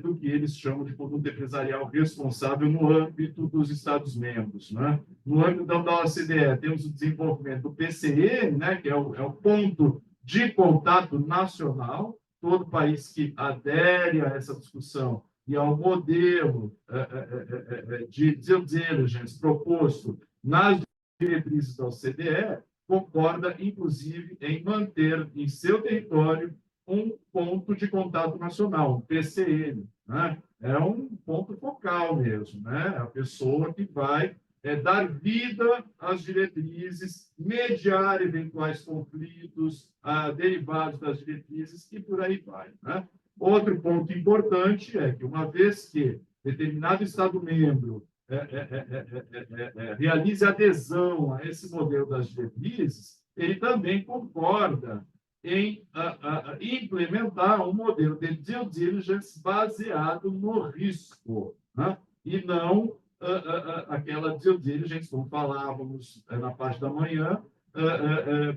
do que eles chamam de conduta empresarial responsável no âmbito dos Estados-membros. Né? No âmbito da OCDE, temos o desenvolvimento do PCN, né, que é o ponto de contato nacional. Todo país que adere a essa discussão e ao modelo de due diligence proposto nas diretrizes da OCDE, concorda, inclusive, em manter em seu território um ponto de contato nacional, um PCN. Né? É um ponto focal mesmo, né? É a pessoa que vai dar vida às diretrizes, mediar eventuais conflitos derivados das diretrizes e por aí vai. Né? Outro ponto importante é que, uma vez que determinado Estado-membro realize adesão a esse modelo das diretrizes, ele também concorda em implementar um modelo de due diligence baseado no risco, né? E não aquela due diligence, como falávamos na parte da manhã,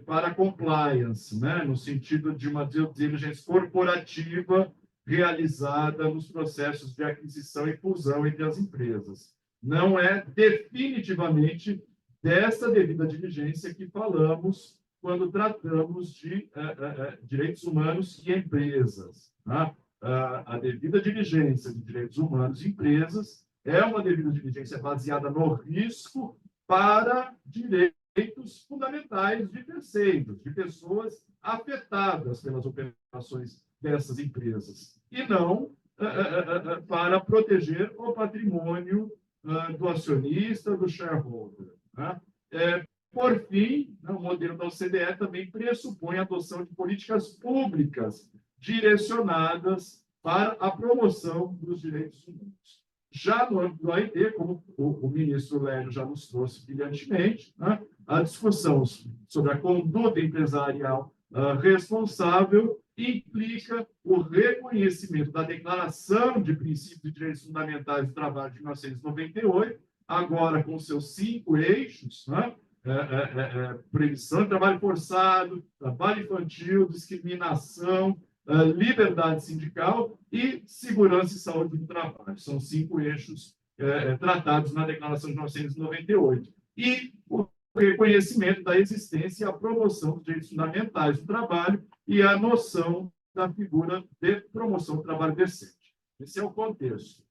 para compliance, né? No sentido de uma due diligence corporativa realizada nos processos de aquisição e fusão entre as empresas. Não é definitivamente dessa devida diligência que falamos quando tratamos de direitos humanos e empresas. Tá? A devida diligência de direitos humanos e empresas é uma devida diligência baseada no risco para direitos fundamentais de terceiros, de pessoas afetadas pelas operações dessas empresas, e não para proteger o patrimônio do acionista, do shareholder. Tá? Por fim, o modelo da OCDE também pressupõe a adoção de políticas públicas direcionadas para a promoção dos direitos humanos. Já no âmbito do OIT, como o ministro Lélio já nos trouxe brilhantemente, né, a discussão sobre a conduta empresarial responsável implica o reconhecimento da Declaração de Princípios e Direitos Fundamentais do Trabalho de 1998, agora com seus 5 eixos, né? Proibição de trabalho forçado, trabalho infantil, discriminação, liberdade sindical e segurança e saúde do trabalho. São 5 eixos tratados na Declaração de 1998. E o reconhecimento da existência e a promoção dos direitos fundamentais do trabalho e a noção da figura de promoção do trabalho decente. Esse é o contexto.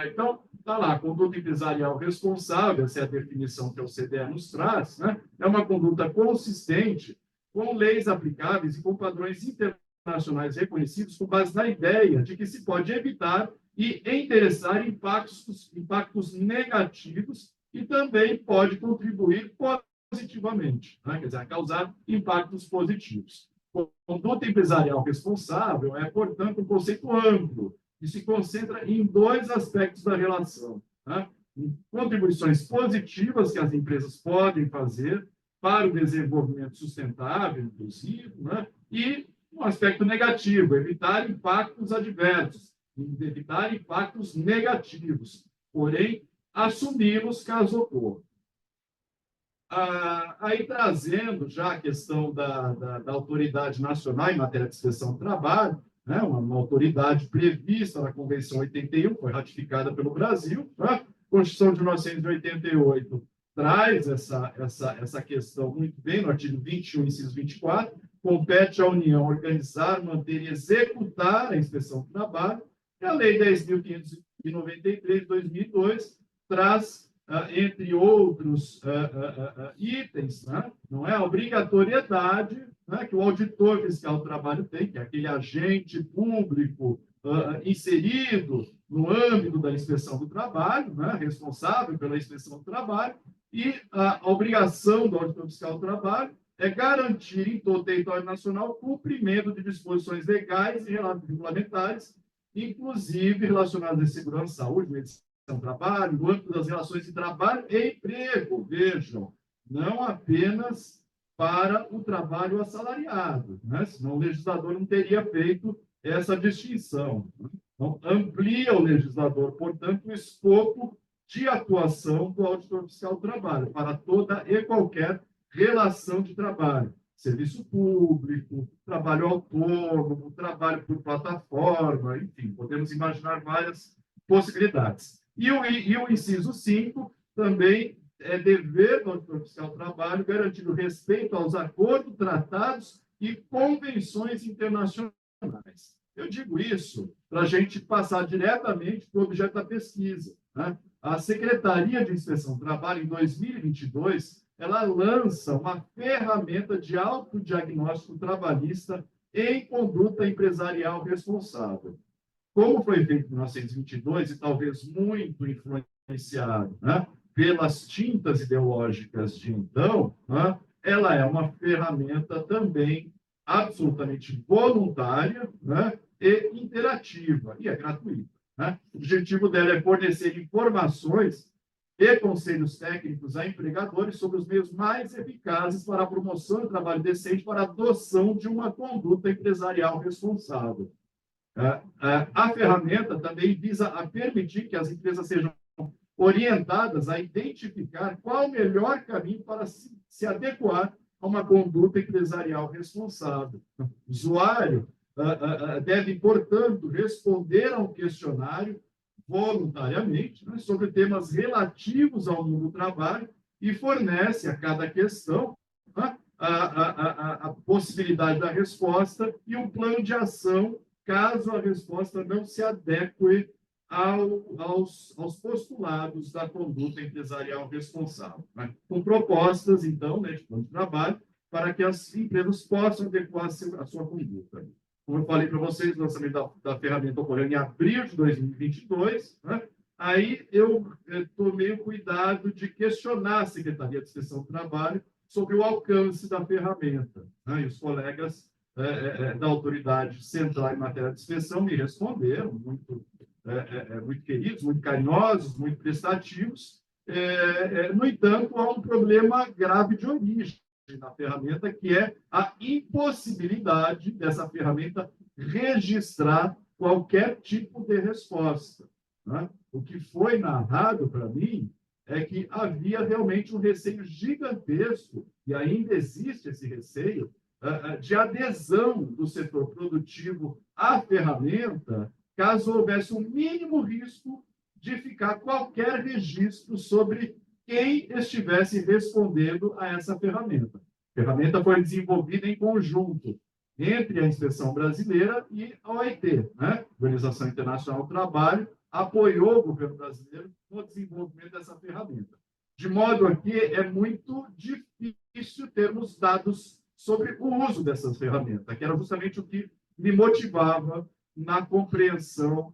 Então, está lá, conduta empresarial responsável, essa é a definição que a OCDE nos traz, né? É uma conduta consistente com leis aplicáveis e com padrões internacionais reconhecidos com base na ideia de que se pode evitar e endereçar impactos negativos e também pode contribuir positivamente, né? Quer dizer, causar impactos positivos. Conduta empresarial responsável é, portanto, um conceito amplo que se concentra em 2 aspectos da relação, né? Contribuições positivas que as empresas podem fazer para o desenvolvimento sustentável, inclusive, né? E um aspecto negativo, evitar impactos adversos, evitar impactos negativos, porém, assumi-los caso ocorra. Aí, trazendo já a questão da autoridade nacional em matéria de inspeção do trabalho, né, uma autoridade prevista na Convenção 81, foi ratificada pelo Brasil. Né? A Constituição de 1988 traz essa questão muito bem, no artigo 21, inciso 24, compete à União organizar, manter e executar a inspeção do trabalho, E a Lei 10.593, de 2002, traz, entre outros itens, né, não é, a obrigatoriedade, né, que o auditor fiscal do trabalho tem, que é aquele agente público inserido no âmbito da inspeção do trabalho, né, responsável pela inspeção do trabalho, e a obrigação do auditor fiscal do trabalho é garantir em todo o território nacional o cumprimento de disposições legais e regulamentares, inclusive relacionadas à segurança, saúde, medicina do trabalho, no âmbito das relações de trabalho e emprego, vejam, não apenas para o trabalho assalariado, né? Senão o legislador não teria feito essa distinção. Então, amplia o legislador, portanto, o escopo de atuação do auditor fiscal do trabalho para toda e qualquer relação de trabalho, serviço público, trabalho autônomo, trabalho por plataforma, enfim, podemos imaginar várias possibilidades. E o inciso 5 também é dever do auditor fiscal do trabalho garantir o respeito aos acordos, tratados e convenções internacionais. Eu digo isso para a gente passar diretamente para o objeto da pesquisa, né? A Secretaria de Inspeção do Trabalho, em 2022, ela lança uma ferramenta de autodiagnóstico trabalhista em conduta empresarial responsável. Como foi feito em 1922, e talvez muito influenciado, né, pelas tintas ideológicas de então, né, ela é uma ferramenta também absolutamente voluntária, né, e interativa, e é gratuita, né? O objetivo dela é fornecer informações e conselhos técnicos a empregadores sobre os meios mais eficazes para a promoção do trabalho decente, para a adoção de uma conduta empresarial responsável. A ferramenta também visa a permitir que as empresas sejam orientadas a identificar qual o melhor caminho para se adequar a uma conduta empresarial responsável. O usuário deve, portanto, responder a um questionário voluntariamente, né, sobre temas relativos ao mundo do trabalho e fornece a cada questão, né, a possibilidade da resposta e um plano de ação caso a resposta não se adeque aos postulados da conduta empresarial responsável, né? Com propostas, então, né, de plano de trabalho, para que as empresas possam adequar a sua conduta. Como eu falei para vocês, o lançamento da ferramenta ocorreu em abril de 2022, né? Aí eu tomei o cuidado de questionar a Secretaria de Inspeção do Trabalho sobre o alcance da ferramenta, né? E os colegas da autoridade central em matéria de inspeção me responderam, muito queridos, muito carinhosos, muito prestativos. No entanto, há um problema grave de origem na ferramenta, que é a impossibilidade dessa ferramenta registrar qualquer tipo de resposta, né? O que foi narrado para mim é que havia realmente um receio gigantesco, e ainda existe esse receio, de adesão do setor produtivo à ferramenta, caso houvesse um mínimo risco de ficar qualquer registro sobre quem estivesse respondendo a essa ferramenta. A ferramenta foi desenvolvida em conjunto entre a Inspeção Brasileira e a OIT, né? Organização Internacional do Trabalho, apoiou o governo brasileiro no desenvolvimento dessa ferramenta. De modo a que é muito difícil termos dados sobre o uso dessas ferramentas, que era justamente o que me motivava na compreensão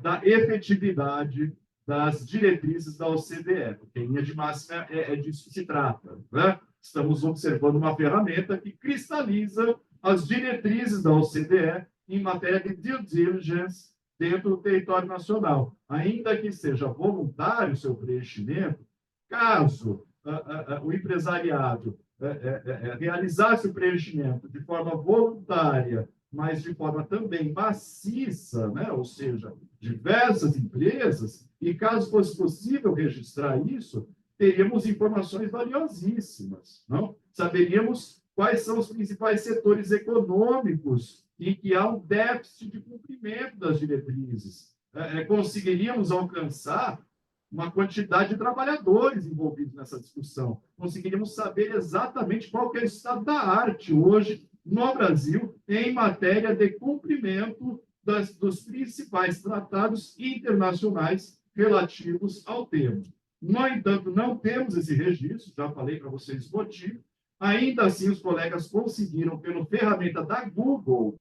da efetividade das diretrizes da OCDE, porque em linha de máxima é disso que se trata, né? Estamos observando uma ferramenta que cristaliza as diretrizes da OCDE em matéria de due diligence dentro do território nacional. Ainda que seja voluntário o seu preenchimento, caso o empresariado realizasse o preenchimento de forma voluntária, mas de forma também maciça, né? Ou seja, diversas empresas, e caso fosse possível registrar isso, teríamos informações valiosíssimas, não? Saberíamos quais são os principais setores econômicos em que há um déficit de cumprimento das diretrizes. Conseguiríamos alcançar uma quantidade de trabalhadores envolvidos nessa discussão. Conseguiríamos saber exatamente qual que é o estado da arte hoje no Brasil em matéria de cumprimento dos principais tratados internacionais relativos ao tema. No entanto, não temos esse registro, já falei para vocês o motivo. Ainda assim, os colegas conseguiram, pela ferramenta da Google,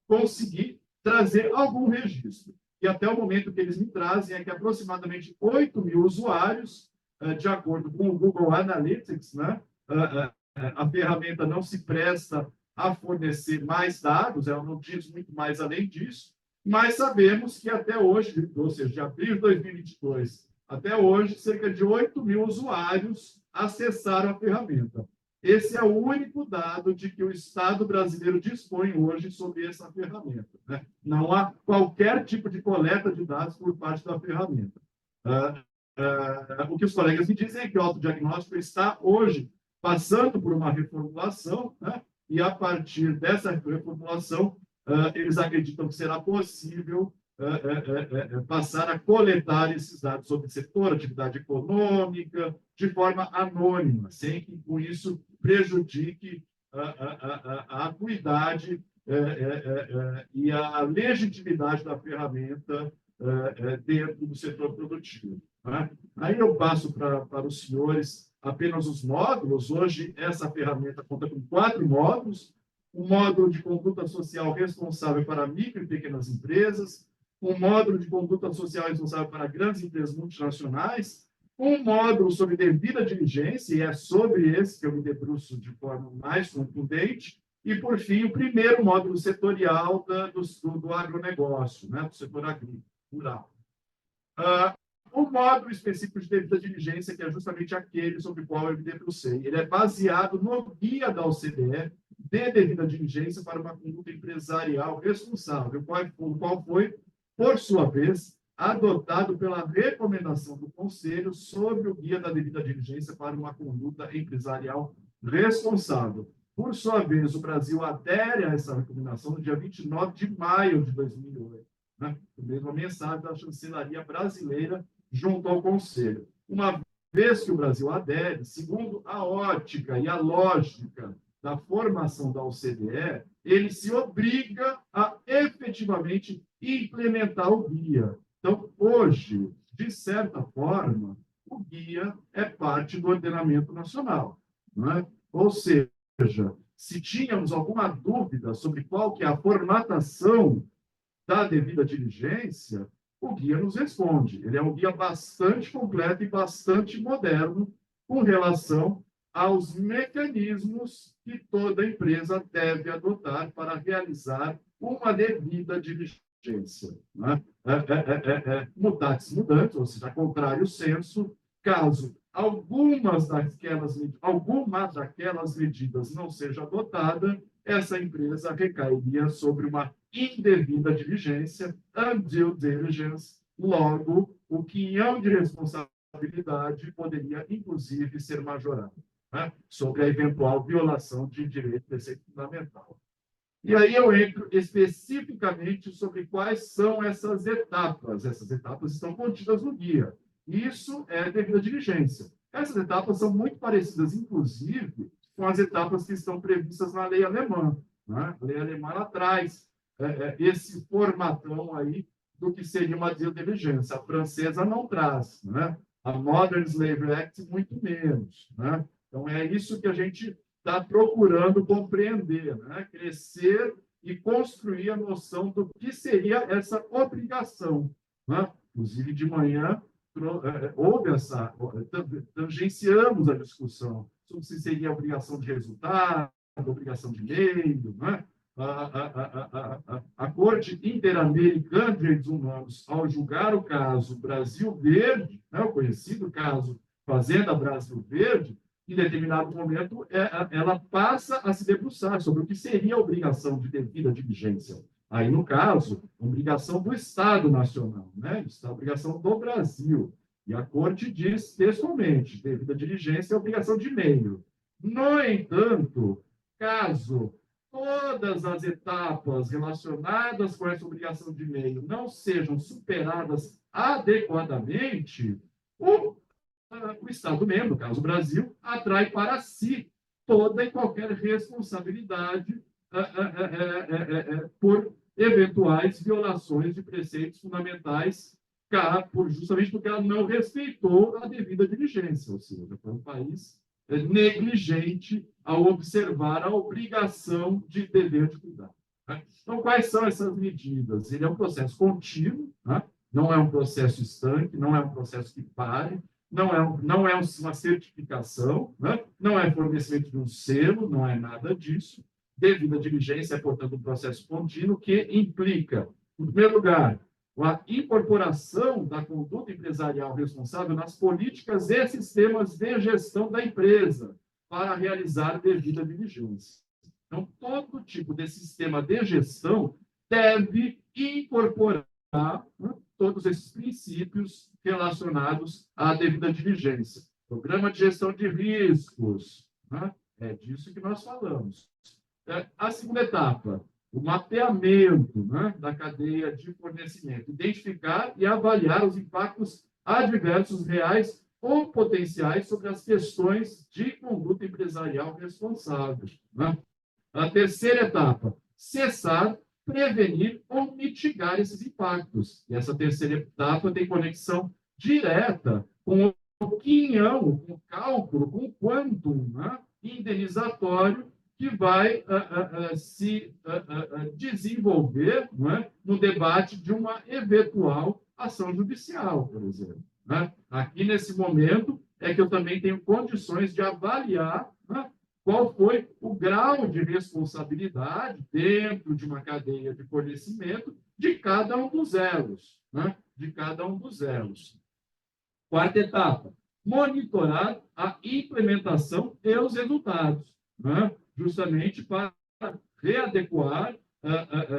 conseguir trazer algum registro. E até o momento que eles me trazem é que aproximadamente 8.000 usuários, de acordo com o Google Analytics, né? A ferramenta não se presta a fornecer mais dados, ela não diz muito mais além disso, mas sabemos que até hoje, ou seja, de abril de 2022 até hoje, cerca de 8.000 usuários acessaram a ferramenta. Esse é o único dado de que o Estado brasileiro dispõe hoje sobre essa ferramenta, né? Não há qualquer tipo de coleta de dados por parte da ferramenta. O que os colegas me dizem é que o autodiagnóstico está hoje passando por uma reformulação, né? E a partir dessa reformulação, eles acreditam que será possível passar a coletar esses dados sobre o setor, atividade econômica, de forma anônima, sem que com isso prejudique a acuidade e a legitimidade da ferramenta dentro do setor produtivo, né? Aí eu passo para os senhores apenas os módulos. Hoje, essa ferramenta conta com 4 módulos: um módulo de conduta social responsável para micro e pequenas empresas, um módulo de conduta social responsável para grandes empresas multinacionais, um módulo sobre devida diligência, e é sobre esse que eu me debruço de forma mais contundente, e, por fim, o primeiro módulo setorial do agronegócio, né, do setor agrícola, rural. O módulo específico de devida diligência, que é justamente aquele sobre o qual eu me debrucei, ele é baseado no guia da OCDE de devida diligência para uma conduta empresarial responsável, o qual foi, por sua vez, adotado pela recomendação do Conselho sobre o guia da devida diligência para uma conduta empresarial responsável. Por sua vez, o Brasil adere a essa recomendação no dia 29 de maio de 2008, né? Mesmo a mensagem da chancelaria brasileira junto ao Conselho. Uma vez que o Brasil adere, segundo a ótica e a lógica da formação da OCDE, ele se obriga a efetivamente implementar o guia. Então, hoje, de certa forma, o guia é parte do ordenamento nacional, não é? Ou seja, se tínhamos alguma dúvida sobre qual que é a formatação da devida diligência, o guia nos responde. Ele é um guia bastante completo e bastante moderno com relação aos mecanismos que toda empresa deve adotar para realizar uma devida diligência, né? Mutatis mutandis, ou seja, contrário sensu, caso alguma daquelas medidas não seja adotada, essa empresa recairia sobre uma indevida diligência, undue diligence, logo, o quinhão de responsabilidade poderia, inclusive, ser majorado, né, sobre a eventual violação de direito de preceito fundamental. E aí eu entro especificamente sobre quais são essas etapas. Essas etapas estão contidas no guia. Isso é devida diligência. Essas etapas são muito parecidas, inclusive, com as etapas que estão previstas na lei alemã, né? A lei alemã ela traz esse formatão aí do que seria uma due diligence. A francesa não traz, né? A Modern Slavery Act muito menos, né? Então é isso que a gente está procurando compreender, né? Crescer e construir a noção do que seria essa obrigação, né? Inclusive de manhã houve tangenciamos a discussão sobre se seria obrigação de resultado, obrigação de meio, né? A Corte Interamericana de Direitos Humanos, ao julgar o caso Brasil Verde, né, o conhecido caso Fazenda Brasil Verde, em determinado momento, ela passa a se debruçar sobre o que seria a obrigação de devida diligência. Aí, no caso, obrigação do Estado Nacional, né? Isso é a obrigação do Brasil. E a Corte diz textualmente, devida diligência é obrigação de meio. No entanto, caso todas as etapas relacionadas com essa obrigação de meio não sejam superadas adequadamente, o Estado-membro, no caso o Brasil, atrai para si toda e qualquer responsabilidade por eventuais violações de preceitos fundamentais, justamente porque ela não respeitou a devida diligência, ou seja, foi um país negligente ao observar a obrigação de dever de cuidar. Então, quais são essas medidas? Ele é um processo contínuo, né? Não é um processo estanque, não é um processo que pare, não é uma certificação, né? Não é fornecimento de um selo, não é nada disso. Devida diligência é, portanto, um processo contínuo que implica, em primeiro lugar, a incorporação da conduta empresarial responsável nas políticas e sistemas de gestão da empresa para realizar devida diligência. Então, todo tipo de sistema de gestão deve incorporar, né, todos esses princípios relacionados à devida diligência. Programa de gestão de riscos, né, é disso que nós falamos. A segunda etapa, o mapeamento, né, da cadeia de fornecimento, identificar e avaliar os impactos adversos reais ou potenciais sobre as questões de conduta empresarial responsável. Né? A terceira etapa, cessar, prevenir ou mitigar esses impactos. E essa terceira etapa tem conexão direta com o quinhão, com o cálculo, com o quantum, né, indenizatório que vai se desenvolver, não é, no debate de uma eventual ação judicial, por exemplo. Né? Aqui, nesse momento, é que eu também tenho condições de avaliar, né, qual foi o grau de responsabilidade dentro de uma cadeia de fornecimento de cada um dos elos. Né? De cada um dos elos. Quarta etapa, monitorar a implementação e os resultados, né? Justamente para readequar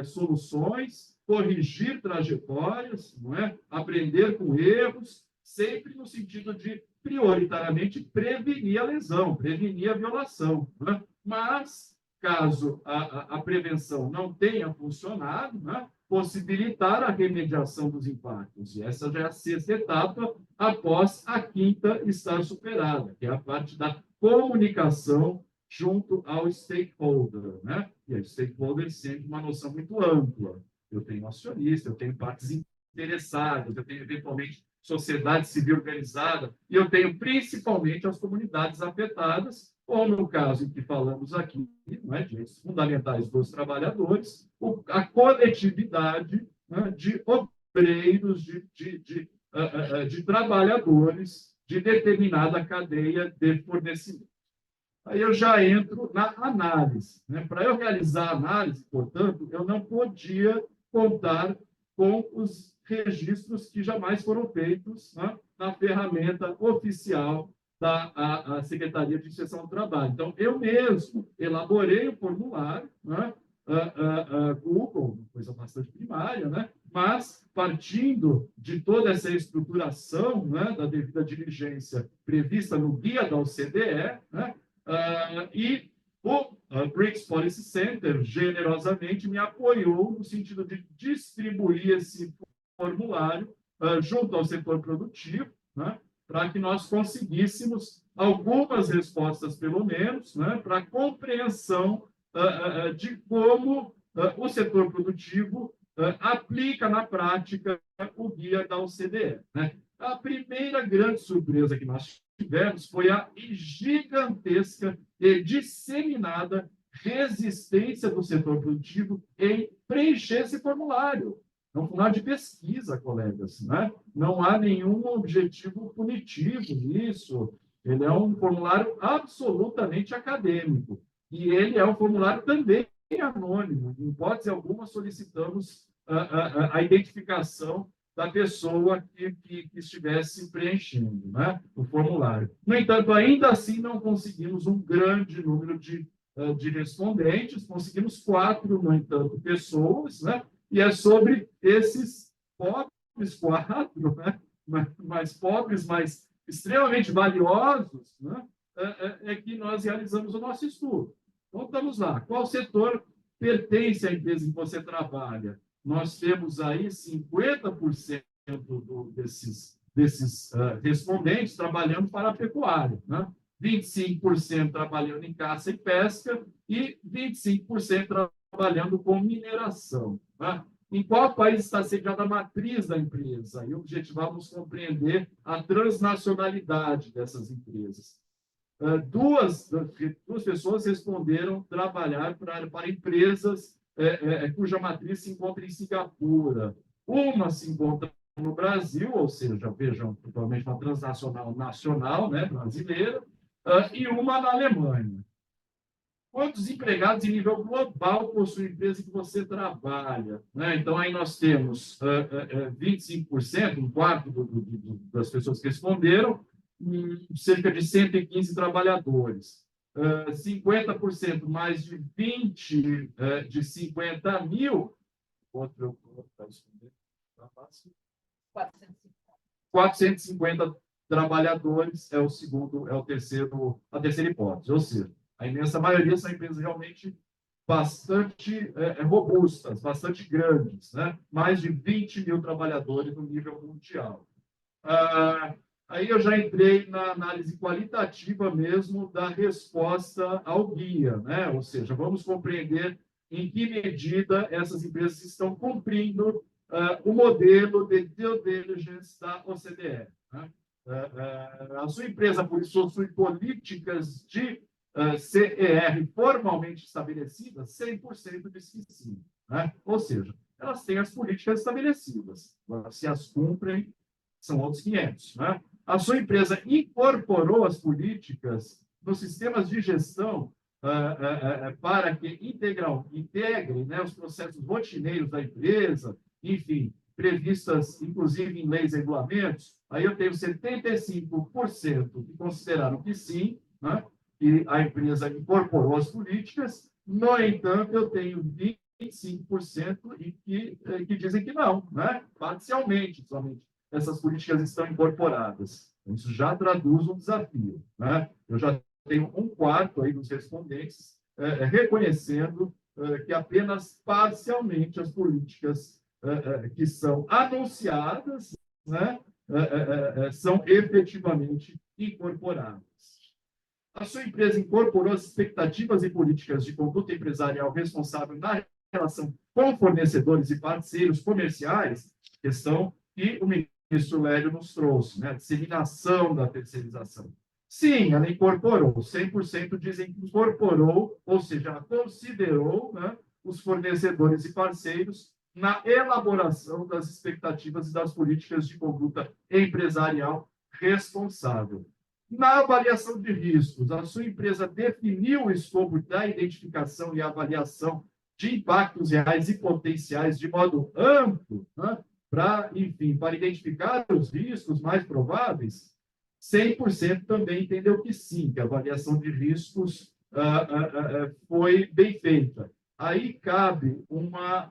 soluções, corrigir trajetórias, não é? Aprender com erros, sempre no sentido de, prioritariamente, prevenir a lesão, prevenir a violação. Né? Mas, caso a prevenção não tenha funcionado, né, possibilitar a remediação dos impactos. E essa já é a sexta etapa, após a quinta estar superada, que é a parte da comunicação junto ao stakeholder, né? E o stakeholder sempre uma noção muito ampla. Eu tenho acionista, eu tenho partes interessadas, eu tenho, eventualmente, sociedade civil organizada, e eu tenho, principalmente, as comunidades afetadas, ou, no caso em que falamos aqui, não é, direitos fundamentais dos trabalhadores, a coletividade, né, de obreiros, de trabalhadores de determinada cadeia de fornecimento. Aí eu já entro na análise. Né? Para eu realizar a análise, portanto, eu não podia contar com os registros que jamais foram feitos, né, na ferramenta oficial da Secretaria de Inspeção do Trabalho. Então, eu mesmo elaborei o formulário, né, Google, coisa bastante primária, né, mas partindo de toda essa estruturação, né, da devida diligência prevista no guia da OCDE, né, e o BRICS Policy Center generosamente me apoiou no sentido de distribuir esse formulário junto ao setor produtivo, né, para que nós conseguíssemos algumas respostas, pelo menos, né, para a compreensão de como o setor produtivo aplica na prática o guia da OCDE. Né? A primeira grande surpresa que nós tivemos foi a gigantesca e disseminada resistência do setor produtivo em preencher esse formulário. É um formulário de pesquisa, colegas, né? Não há nenhum objetivo punitivo nisso. Ele é um formulário absolutamente acadêmico. E ele é um formulário também anônimo. Em hipótese alguma, solicitamos a identificação da pessoa que estivesse preenchendo, né, o formulário. No entanto, ainda assim, não conseguimos um grande número de respondentes, conseguimos 4, no entanto, pessoas, né, e é sobre esses pobres 4, né, mais pobres, mas extremamente valiosos, né, é que nós realizamos o nosso estudo. Então, vamos lá. Qual setor pertence à empresa em que você trabalha? Nós temos aí 50% desses respondentes trabalhando para a pecuária, né? 25% trabalhando em caça e pesca e 25% trabalhando com mineração. Né? Em qual país está sediada a matriz da empresa? E objetivamos compreender a transnacionalidade dessas empresas. Duas pessoas responderam trabalhar para empresas cuja matriz se encontra em Singapura. Uma se encontra no Brasil, ou seja, vejam, provavelmente uma transnacional nacional, né, brasileira, e uma na Alemanha. Quantos empregados em nível global possui a empresa que você trabalha? Né? Então, aí nós temos 25%, um quarto das pessoas que responderam, cerca de 115 trabalhadores. 50%, mais de 20 de 50 mil. Outro, 450 trabalhadores é a terceira hipótese. Ou seja, a imensa maioria são empresas realmente bastante robustas, bastante grandes, né? Mais de 20 mil trabalhadores no nível mundial. Aí eu já entrei na análise qualitativa mesmo da resposta ao guia, né? Ou seja, vamos compreender em que medida essas empresas estão cumprindo o modelo de due diligence da OCDE. Né? A sua empresa, por isso, possui políticas de CER formalmente estabelecidas, 100% diz que sim. Né? Ou seja, elas têm as políticas estabelecidas. Se as cumprem, são outros 500. Né? A sua empresa incorporou as políticas nos sistemas de gestão para que integrem, né, os processos rotineiros da empresa, enfim, previstas, inclusive, em leis e regulamentos. Aí eu tenho 75% que consideraram que sim, né, que a empresa incorporou as políticas. No entanto, eu tenho 25% que dizem que não, né, parcialmente somente. Essas políticas estão incorporadas. Isso já traduz um desafio. Né? Eu já tenho um quarto aí dos respondentes reconhecendo que apenas parcialmente as políticas que são anunciadas, né, são efetivamente incorporadas. A sua empresa incorporou as expectativas e políticas de conduta empresarial responsável na relação com fornecedores e parceiros comerciais, questão que o ministro Lélio nos trouxe, né? A disseminação da terceirização. Sim, ela incorporou, 100% dizem que incorporou, ou seja, ela considerou, né, os fornecedores e parceiros na elaboração das expectativas e das políticas de conduta empresarial responsável. Na avaliação de riscos, a sua empresa definiu o escopo da identificação e avaliação de impactos reais e potenciais de modo amplo, né, para identificar os riscos mais prováveis. 100% também entendeu que sim, que a avaliação de riscos foi bem feita. Aí cabe uma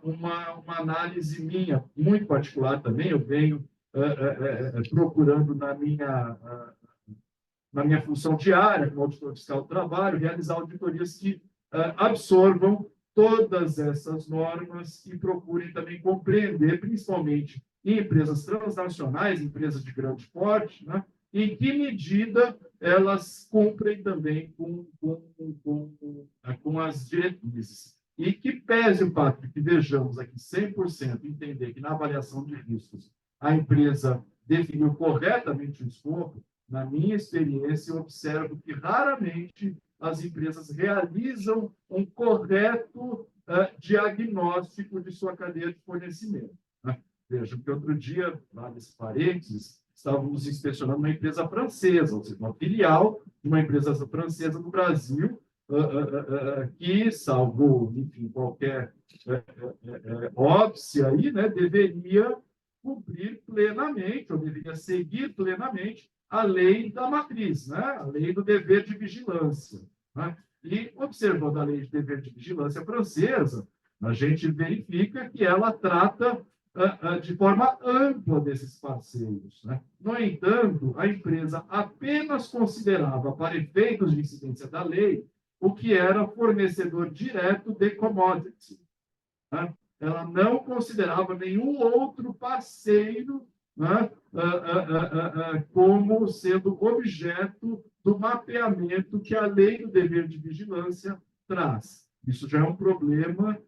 análise minha, muito particular também, eu venho procurando na minha função diária, como auditor fiscal do trabalho, realizar auditorias que absorvam todas essas normas e procurem também compreender, principalmente em empresas transnacionais, empresas de grande porte, né, em que medida elas cumprem também com as diretrizes. E que pese o fato de que vejamos aqui 100% entender que na avaliação de riscos a empresa definiu corretamente o escopo, na minha experiência eu observo que raramente as empresas realizam um correto diagnóstico de sua cadeia de fornecimento. Né? Veja, que outro dia, lá nesse parênteses, estávamos inspecionando uma empresa francesa, ou seja, uma filial de uma empresa francesa no Brasil, que, salvo, enfim, qualquer óbice aí, né, deveria cumprir plenamente, ou deveria seguir plenamente a lei da matriz, né, a lei do dever de vigilância. Né? E, observando a lei de dever de vigilância francesa, a gente verifica que ela trata de forma ampla desses parceiros. Né? No entanto, a empresa apenas considerava, para efeitos de incidência da lei, o que era fornecedor direto de commodity. Né? Ela não considerava nenhum outro parceiro, né, como sendo objeto do mapeamento que a lei do dever de vigilância traz. Isso já é um problema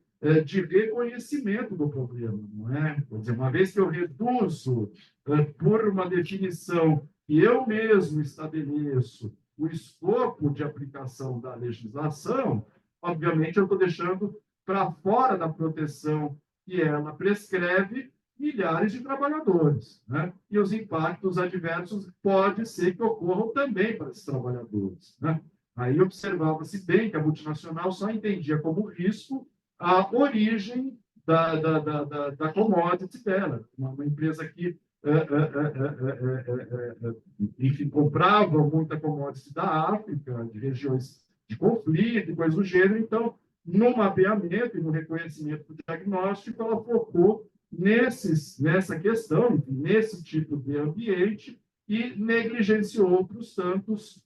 de reconhecimento do problema, não é? Quer dizer, uma vez que eu reduzo por uma definição que eu mesmo estabeleço o escopo de aplicação da legislação, obviamente eu estou deixando para fora da proteção que ela prescreve milhares de trabalhadores, né? E os impactos adversos pode ser que ocorram também para esses trabalhadores, né? Aí observava-se bem que a multinacional só entendia como risco a origem da commodity dela, uma empresa que enfim, comprava muita commodity da África, de regiões de conflito e coisas do gênero. Então, no mapeamento e no reconhecimento do diagnóstico, ela focou nessa questão, nesse tipo de ambiente, e negligenciou outros tantos,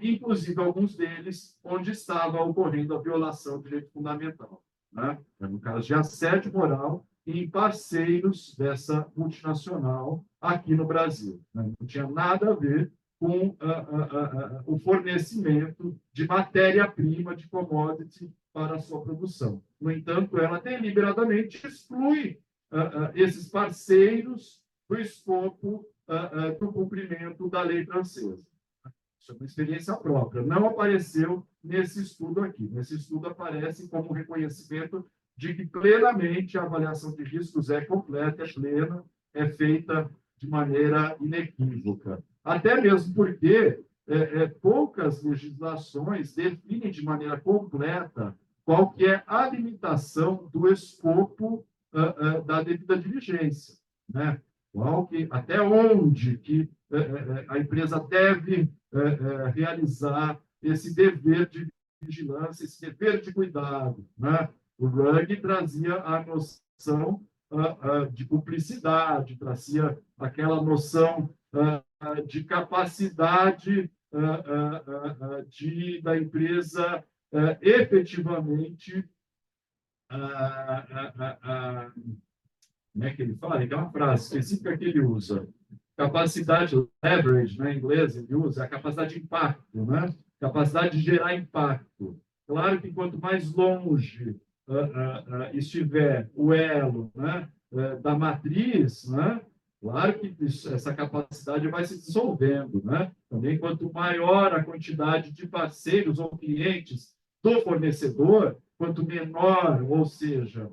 inclusive alguns deles onde estava ocorrendo a violação do direito fundamental, né? No caso de assédio moral em parceiros dessa multinacional aqui no Brasil, né? Não tinha nada a ver com o fornecimento de matéria-prima, de commodity para a sua produção. No entanto, ela deliberadamente exclui esses parceiros do escopo do cumprimento da lei francesa. Isso é uma experiência própria. Não apareceu nesse estudo aqui. Nesse estudo aparece como reconhecimento de que plenamente a avaliação de riscos é completa, é plena, é feita de maneira inequívoca. Até mesmo porque poucas legislações definem de maneira completa qual que é a limitação do escopo da devida diligência, né? Até onde que a empresa deve realizar esse dever de vigilância, esse dever de cuidado, né? O Rugg trazia a noção de cumplicidade, trazia aquela noção de capacidade da empresa efetivamente como é que ele fala? É uma frase específica que ele usa. Capacidade, leverage, né, em inglês, ele usa a capacidade de impacto, né? Capacidade de gerar impacto. Claro que quanto mais longe estiver o elo, né, da matriz, né, claro que essa capacidade vai se dissolvendo, né? Também quanto maior a quantidade de parceiros ou clientes do fornecedor, quanto menor, ou seja,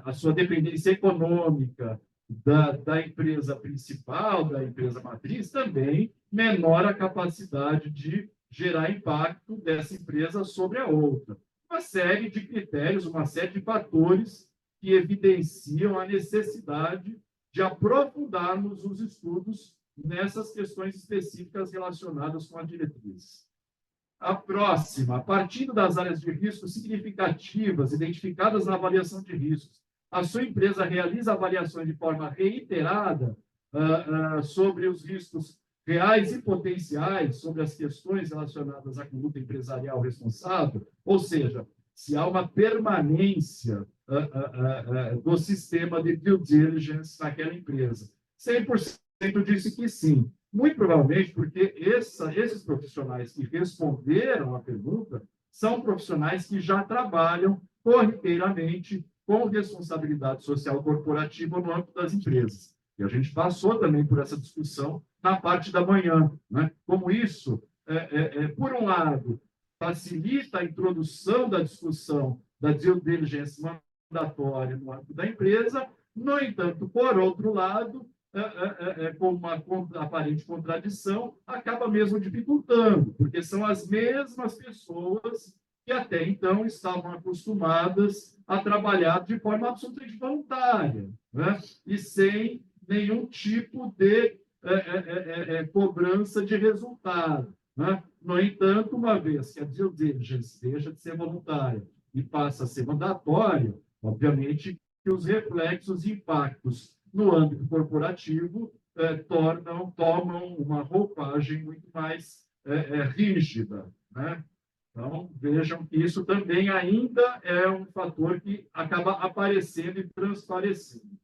a sua dependência econômica da empresa principal, da empresa matriz, também menor a capacidade de gerar impacto dessa empresa sobre a outra. Uma série de critérios, uma série de fatores que evidenciam a necessidade de aprofundarmos os estudos nessas questões específicas relacionadas com a diretriz. A próxima, partindo das áreas de risco significativas identificadas na avaliação de riscos, a sua empresa realiza avaliações de forma reiterada sobre os riscos reais e potenciais, sobre as questões relacionadas à conduta empresarial responsável, ou seja, se há uma permanência do sistema de due diligence naquela empresa. 100% disse que sim. Muito provavelmente porque esses profissionais que responderam à pergunta são profissionais que já trabalham corriqueiramente com responsabilidade social corporativa no âmbito das empresas. E a gente passou também por essa discussão na parte da manhã, né? Como isso, por um lado, facilita a introdução da discussão da due diligence mandatória no âmbito da empresa, no entanto, por outro lado, com uma aparente contradição, acaba mesmo dificultando, porque são as mesmas pessoas que até então estavam acostumadas a trabalhar de forma absolutamente voluntária, né? E sem nenhum tipo de cobrança de resultado, né? No entanto, uma vez que a due diligence deixa de ser voluntária e passa a ser mandatória, obviamente que os reflexos e impactos no âmbito corporativo tomam uma roupagem muito mais rígida, né? Então, vejam que isso também ainda é um fator que acaba aparecendo e transparecendo.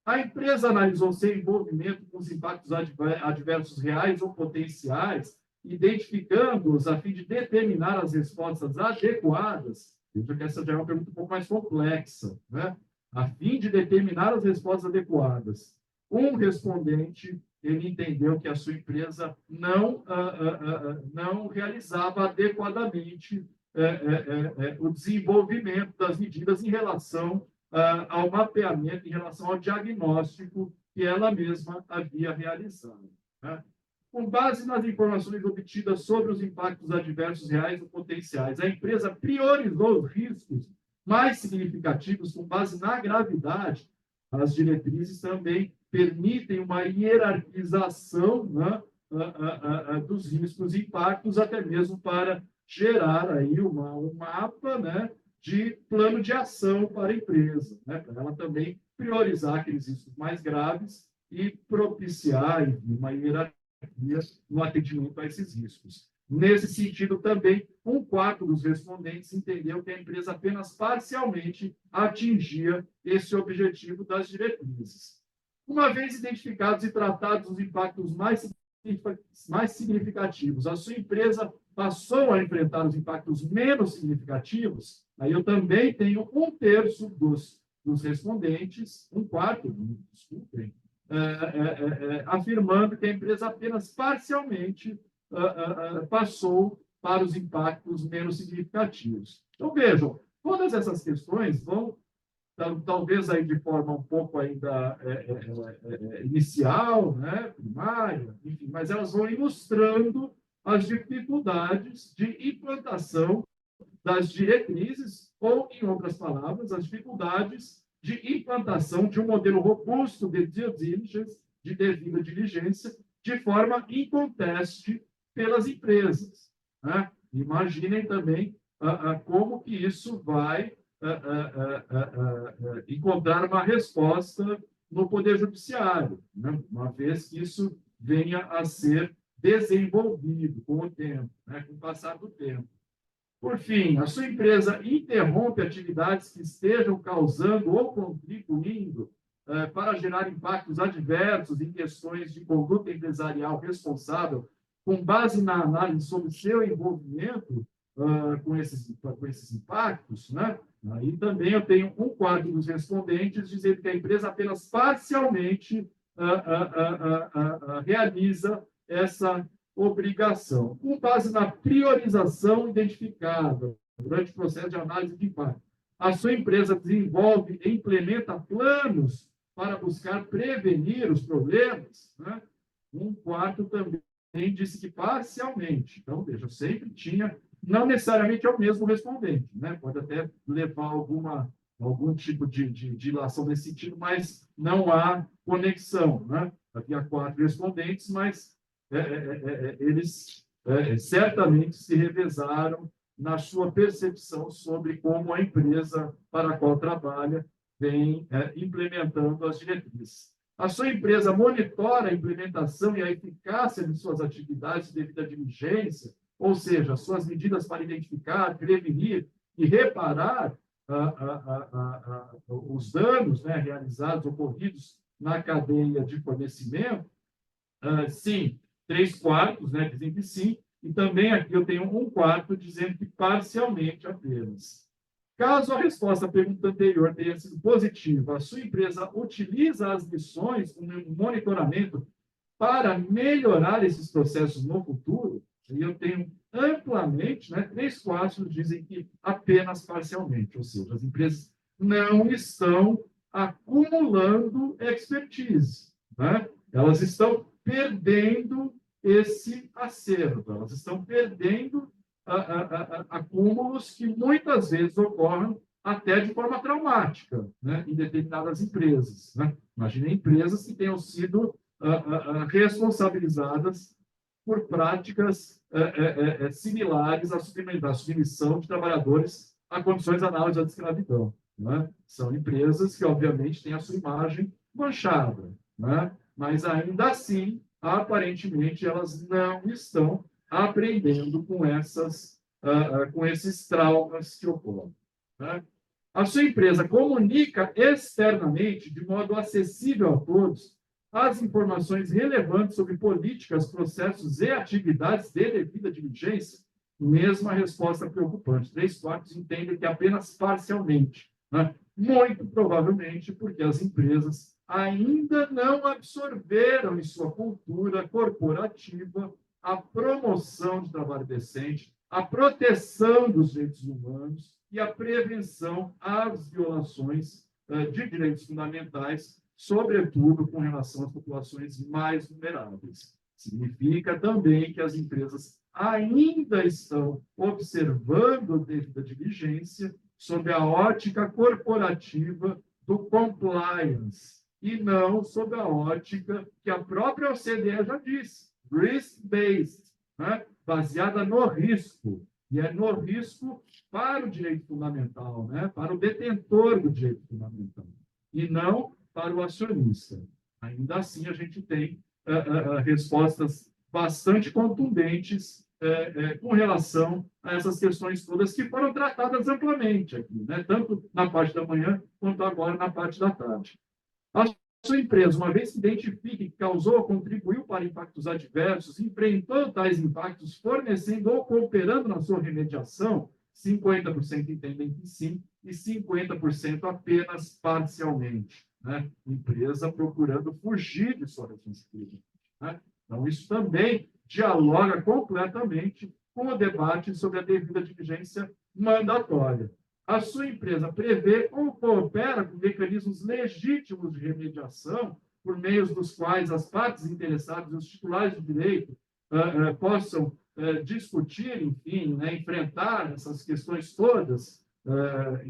A empresa analisou seu envolvimento com os impactos adversos reais ou potenciais, identificando-os a fim de determinar as respostas adequadas Veja que essa já é uma pergunta um pouco mais complexa, né? A fim de determinar as respostas adequadas. Um respondente, ele entendeu que a sua empresa não realizava adequadamente o desenvolvimento das medidas em relação ao mapeamento, em relação ao diagnóstico que ela mesma havia realizado, né? Com base nas informações obtidas sobre os impactos adversos reais ou potenciais, a empresa priorizou os riscos mais significativos com base na gravidade. As diretrizes também permitem uma hierarquização, né, dos riscos e impactos, até mesmo para gerar aí um mapa, né, de plano de ação para a empresa, né, para ela também priorizar aqueles riscos mais graves e propiciar uma hierarquia no atendimento a esses riscos. Nesse sentido, também, 1/4 dos respondentes entendeu que a empresa apenas parcialmente atingia esse objetivo das diretrizes. Uma vez identificados e tratados os impactos mais significativos, a sua empresa passou a enfrentar os impactos menos significativos. Aí eu também tenho 1/3 dos respondentes, 1/4, desculpem, afirmando que a empresa apenas parcialmente passou para os impactos menos significativos. Então, vejam, todas essas questões vão, talvez aí de forma um pouco ainda inicial, né, primária, enfim, mas elas vão ilustrando as dificuldades de implantação das diretrizes, ou, em outras palavras, as dificuldades de implantação de um modelo robusto de due diligence, de devida diligência, de forma inconteste pelas empresas, né? Imaginem também como que isso vai encontrar uma resposta no Poder Judiciário, né? Uma vez que isso venha a ser desenvolvido com o tempo, né? Com o passar do tempo. Por fim, a sua empresa interrompe atividades que estejam causando ou contribuindo para gerar impactos adversos em questões de conduta empresarial responsável, com base na análise sobre seu envolvimento com esses impactos, né? Aí também eu tenho 1/4 dos respondentes dizendo que a empresa apenas parcialmente realiza essa obrigação, com base na priorização identificada durante o processo de análise de impacto. A sua empresa desenvolve e implementa planos para buscar prevenir os problemas, né? 1/4 também disse que parcialmente. Então, veja, sempre tinha, não necessariamente é o mesmo respondente, né? Pode até levar algum tipo de dilação nesse sentido, mas não há conexão, né? Havia 4 respondentes, mas eles certamente se revezaram na sua percepção sobre como a empresa para a qual trabalha vem implementando as diretrizes. A sua empresa monitora a implementação e a eficácia de suas atividades de devida diligência, ou seja, suas medidas para identificar, prevenir e reparar os danos, né, realizados, ocorridos na cadeia de fornecimento. Sim, 3/4, né, dizem que sim, e também aqui eu tenho 1/4 dizendo que parcialmente apenas. Caso a resposta à pergunta anterior tenha sido positiva, a sua empresa utiliza as lições, o monitoramento, para melhorar esses processos no futuro, e eu tenho amplamente, né, 3/4 dizem que apenas parcialmente, ou seja, as empresas não estão acumulando expertise, né? Elas estão perdendo esse acervo, elas estão perdendo acúmulos que muitas vezes ocorrem até de forma traumática, né, em determinadas empresas, né? Imagine empresas que tenham sido responsabilizadas por práticas similares à submissão de trabalhadores a condições análogas à de escravidão, né? São empresas que, obviamente, têm a sua imagem manchada, né? Mas, ainda assim, aparentemente, elas não estão aprendendo com esses traumas que ocorrem, né? A sua empresa comunica externamente, de modo acessível a todos, as informações relevantes sobre políticas, processos e atividades de devida diligência. mesma resposta preocupante. 3/4 entendem que apenas parcialmente, né? Muito provavelmente porque as empresas ainda não absorveram em sua cultura corporativa a promoção de trabalho decente, a proteção dos direitos humanos e a prevenção às violações de direitos fundamentais, sobretudo com relação às populações mais vulneráveis. Significa também que as empresas ainda estão observando a devida diligência sob a ótica corporativa do compliance, e não sob a ótica que a própria OCDE já disse, risk-based, né? Baseada no risco, e é no risco para o direito fundamental, né? Para o detentor do direito fundamental, e não para o acionista. Ainda assim, a gente tem respostas bastante contundentes com relação a essas questões todas que foram tratadas amplamente aqui, né? Tanto na parte da manhã quanto agora na parte da tarde. A sua empresa, uma vez que identifique que causou ou contribuiu para impactos adversos, enfrentou tais impactos fornecendo ou cooperando na sua remediação, 50% entendem que sim e 50% apenas parcialmente, né? Empresa procurando fugir de sua responsabilidade, né? Então, isso também dialoga completamente com o debate sobre a devida diligência mandatória. A sua empresa prevê ou coopera com mecanismos legítimos de remediação, por meio dos quais as partes interessadas e os titulares do direito possam discutir, enfim, né, enfrentar essas questões todas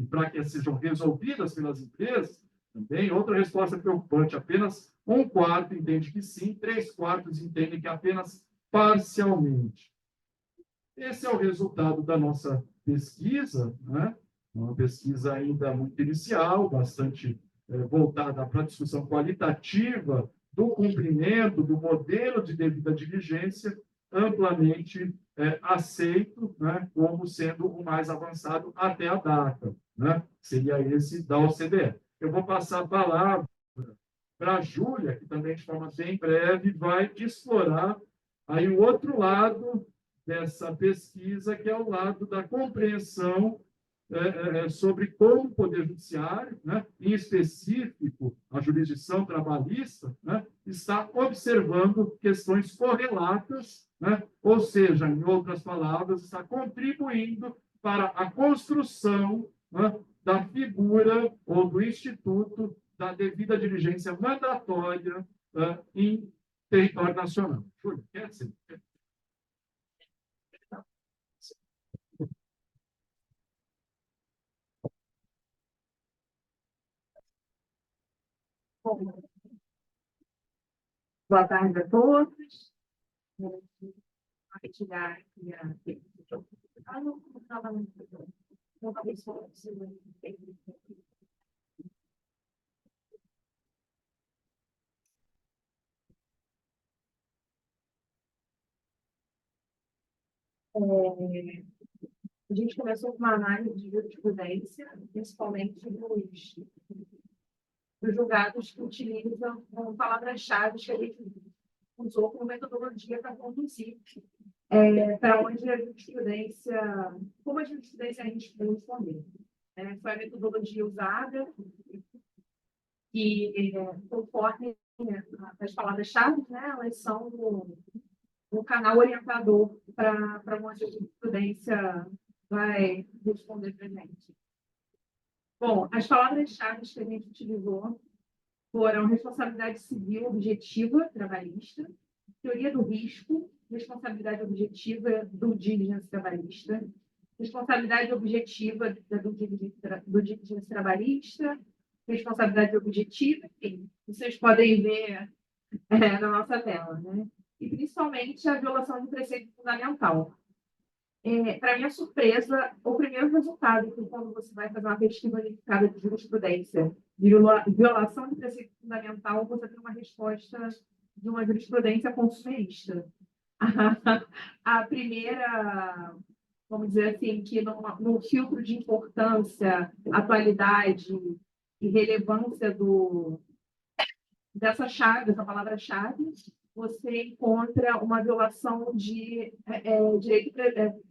para que sejam resolvidas pelas empresas. Também outra resposta preocupante, apenas 1/4 entende que sim, 3/4 entendem que apenas parcialmente. Esse é o resultado da nossa pesquisa, né? Uma pesquisa ainda muito inicial, bastante voltada para a discussão qualitativa do cumprimento do modelo de devida diligência, amplamente aceito, né, como sendo o mais avançado até a data, né? Seria esse da OCDE. Eu vou passar a palavra para a Júlia, que também, de forma bem breve, vai explorar aí o outro lado dessa pesquisa, que é o lado da compreensão sobre como o Poder Judiciário, né, em específico a jurisdição trabalhista, né, está observando questões correlatas, né, ou seja, em outras palavras, está contribuindo para a construção, né, da figura ou do instituto da devida diligência mandatória em território nacional. Júlia, quer dizer? Bom, boa tarde a todos. Vou compartilhar aqui a... não estava muito bom. Não estava a gente começou com uma análise de jurisprudência, principalmente dos julgados que utilizam palavras-chave que a gente usou como metodologia para conduzir para onde a jurisprudência, como a jurisprudência a gente vai responder. Foi a metodologia usada que, conforme as palavras-chave, né, elas são o canal orientador para onde a jurisprudência vai responder para a gente. Bom, as palavras-chave que a gente utilizou foram responsabilidade civil objetiva trabalhista, teoria do risco, responsabilidade objetiva do diligence trabalhista, responsabilidade objetiva do diligence trabalhista, responsabilidade objetiva, enfim, vocês podem ver na nossa tela, né? E principalmente a violação de preceito fundamental. Para minha surpresa, o primeiro resultado que quando você vai fazer uma pesquisa unificada de jurisprudência, violação de preceito fundamental, você tem uma resposta de uma jurisprudência consumerista. A primeira, vamos dizer assim, que no filtro de importância, atualidade e relevância dessa chave, dessa palavra-chave, você encontra uma violação de direito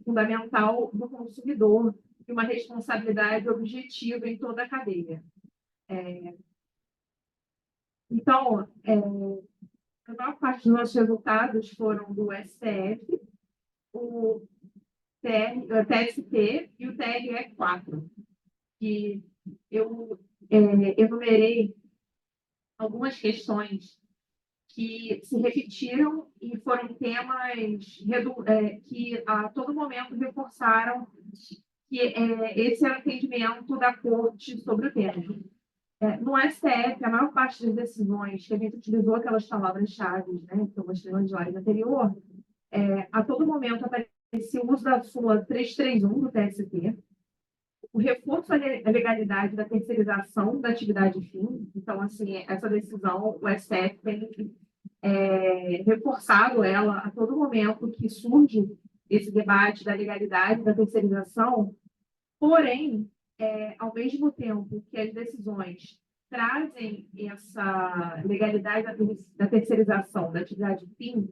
fundamental do consumidor e uma responsabilidade objetiva em toda a cadeia. Então, a maior parte dos nossos resultados foram do STF, o TST e o TRE4, que eu enumerei algumas questões que se repetiram e foram temas que a todo momento reforçaram que esse era o entendimento da Corte sobre o tema. No STF, a maior parte das decisões que a gente utilizou aquelas palavras-chave, né, que eu mostrei no slide anterior, a todo momento aparecia o uso da súmula 331 do TST, o reforço à legalidade da terceirização da atividade fim. Então, assim, essa decisão, o STF tem reforçado ela a todo momento que surge esse debate da legalidade da terceirização, porém, ao mesmo tempo que as decisões trazem essa legalidade da terceirização da atividade fim,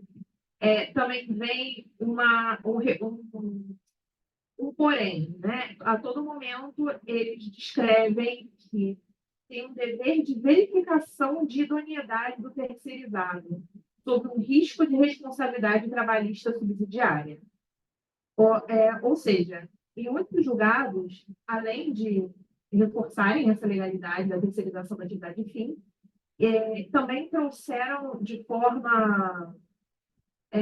também vem um porém, né? A todo momento, eles descrevem que tem um dever de verificação de idoneidade do terceirizado sobre um risco de responsabilidade trabalhista subsidiária. Ou seja, em muitos julgados, além de reforçarem essa legalidade da terceirização da atividade fim, também trouxeram de forma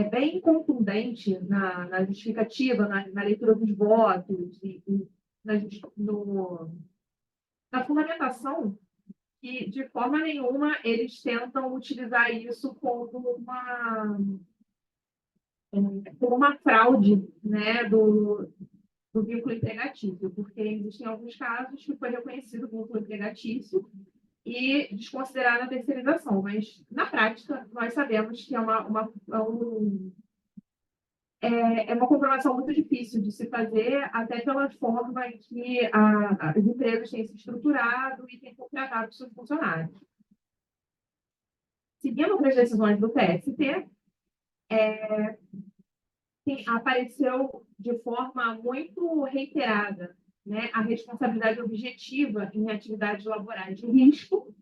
bem contundente na justificativa, na leitura dos votos e na fundamentação, que de forma nenhuma eles tentam utilizar isso como uma fraude, né, do vínculo empregatício, porque existem alguns casos que foi reconhecido o vínculo empregatício e desconsiderada a terceirização, mas na prática nós sabemos que é uma comprovação muito difícil de se fazer, até pela forma que as empresas têm se estruturado e têm contratado seus funcionários. Seguindo as decisões do TST, apareceu de forma muito reiterada, né, a responsabilidade objetiva em atividades laborais de risco,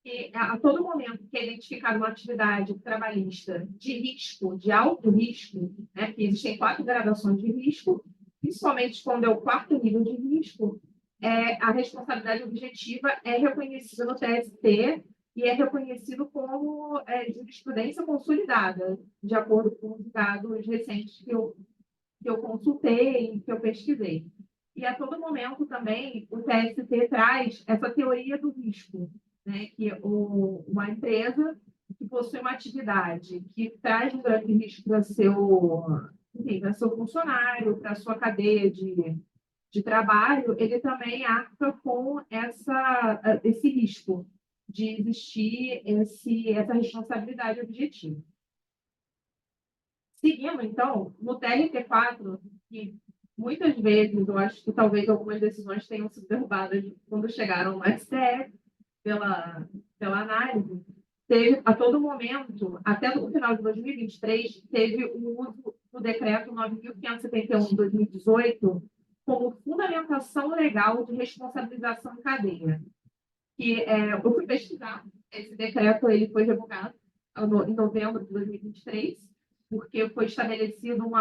e a todo momento que é identificada uma atividade trabalhista de risco, de alto risco, né, que existem 4 gradações de risco, principalmente quando é o 4º nível de risco, a responsabilidade objetiva é reconhecida no TST e é reconhecido como jurisprudência consolidada, de acordo com os dados recentes que eu consultei e que eu pesquisei. E a todo momento também o TST traz essa teoria do risco, né, que uma empresa que possui uma atividade que traz um grande risco para seu funcionário, para a sua cadeia de trabalho, ele também arca com esse risco de existir essa responsabilidade objetiva. Seguindo, então, no TRT4, que muitas vezes, eu acho que talvez algumas decisões tenham sido derrubadas quando chegaram no STF, pela análise, teve, a todo momento, até o final de 2023, teve o uso do decreto 9.571 de 2018 como fundamentação legal de responsabilização em cadeia. Eu fui pesquisar, esse decreto ele foi revogado em novembro de 2023, porque foi estabelecido um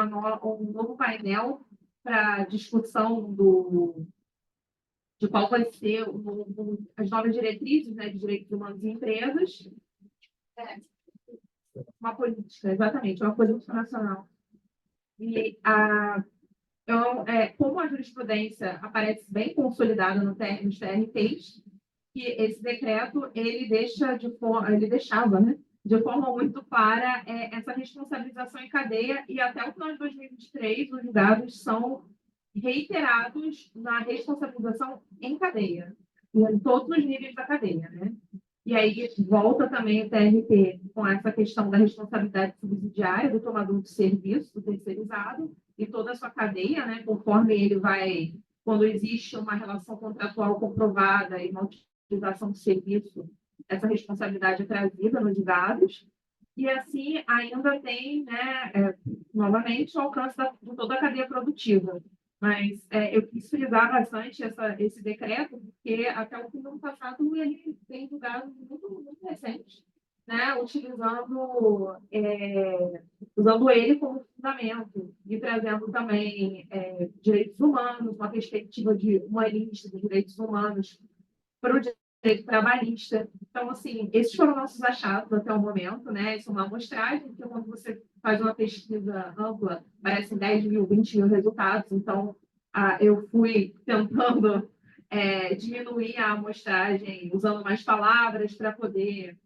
novo painel para discussão de qual vai ser as novas diretrizes, né, de direitos humanos em empresas. Uma política, exatamente, uma política nacional. E como a jurisprudência aparece bem consolidada nos TRTs, que esse decreto ele deixava, né, de forma muito clara essa responsabilização em cadeia, e até o final de 2023 os julgados são reiterados na responsabilização em cadeia, em todos os níveis da cadeia, né? E aí volta também o TRT com essa questão da responsabilidade subsidiária do tomador de serviço, do terceirizado, e toda a sua cadeia, né? Conforme ele vai, quando existe uma relação contratual comprovada e uma utilização de serviço, essa responsabilidade é trazida nos julgados. E assim ainda tem, né, novamente, o alcance de toda a cadeia produtiva. Mas eu quis frisar bastante esse decreto, porque até o fim do ano passado ele tem julgado muito recente, né, usando ele como fundamento e trazendo também direitos humanos, uma perspectiva de humanista dos direitos humanos para o direito trabalhista. Então, assim, esses foram nossos achados até o momento, né? Isso é uma amostragem, porque quando você faz uma pesquisa ampla, parecem 10 mil, 20 mil resultados. Então, eu fui tentando diminuir a amostragem, usando mais palavras para poder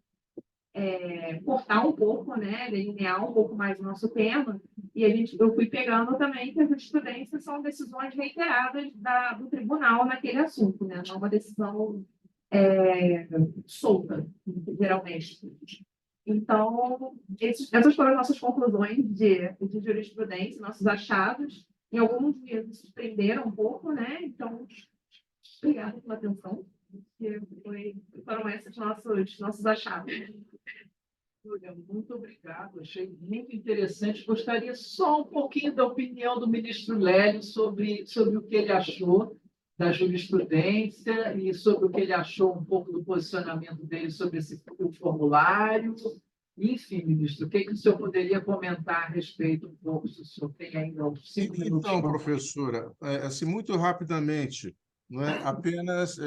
cortar um pouco, né? Delinear um pouco mais o nosso tema. E eu fui pegando também que as jurisprudências são decisões reiteradas do tribunal naquele assunto, né? Não uma decisão solta, geralmente. Então, essas foram as nossas conclusões de jurisprudência, nossos achados. Em alguns dias me surpreenderam um pouco, né? Então, obrigada pela atenção. Foram esses nossos achados. Júlia, muito obrigado, achei muito interessante. Gostaria só um pouquinho da opinião do ministro Lélio sobre o que ele achou da jurisprudência e sobre o que ele achou um pouco do posicionamento dele sobre o formulário. Enfim, ministro, o que o senhor poderia comentar a respeito um pouco, se o senhor tem ainda uns 5 minutos? Então, professora, assim, muito rapidamente, não é? Apenas,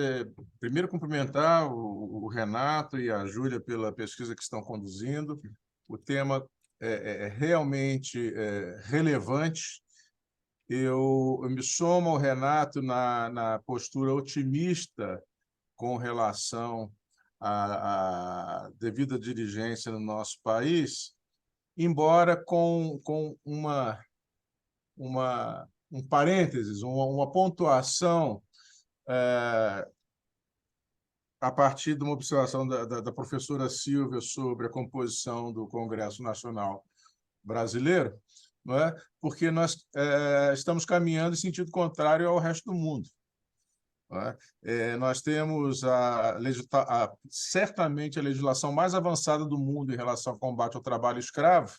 primeiro, cumprimentar o Renato e a Júlia pela pesquisa que estão conduzindo. O tema é realmente relevante. Eu me somo ao Renato na postura otimista com relação à devida diligência no nosso país, embora com um parênteses, uma pontuação a partir de uma observação da professora Silvia sobre a composição do Congresso Nacional Brasileiro, não é? Porque nós estamos caminhando em sentido contrário ao resto do mundo. Não é? Nós temos certamente a legislação mais avançada do mundo em relação ao combate ao trabalho escravo,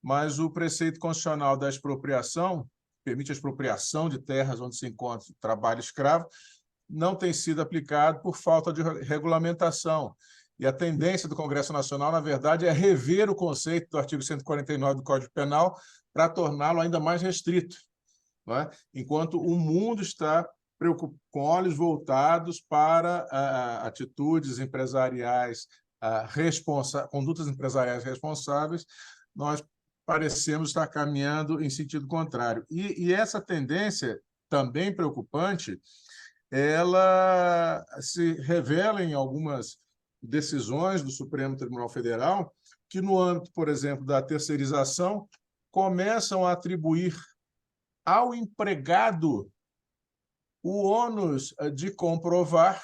mas o preceito constitucional da expropriação, permite a expropriação de terras onde se encontra trabalho escravo, não tem sido aplicado por falta de regulamentação. E a tendência do Congresso Nacional, na verdade, é rever o conceito do artigo 149 do Código Penal para torná-lo ainda mais restrito, não é? Enquanto o mundo está com olhos voltados para atitudes empresariais, condutas empresariais responsáveis, nós parecemos estar caminhando em sentido contrário. E essa tendência, também preocupante, ela se revela em algumas decisões do Supremo Tribunal Federal que, no âmbito, por exemplo, da terceirização, começam a atribuir ao empregado o ônus de comprovar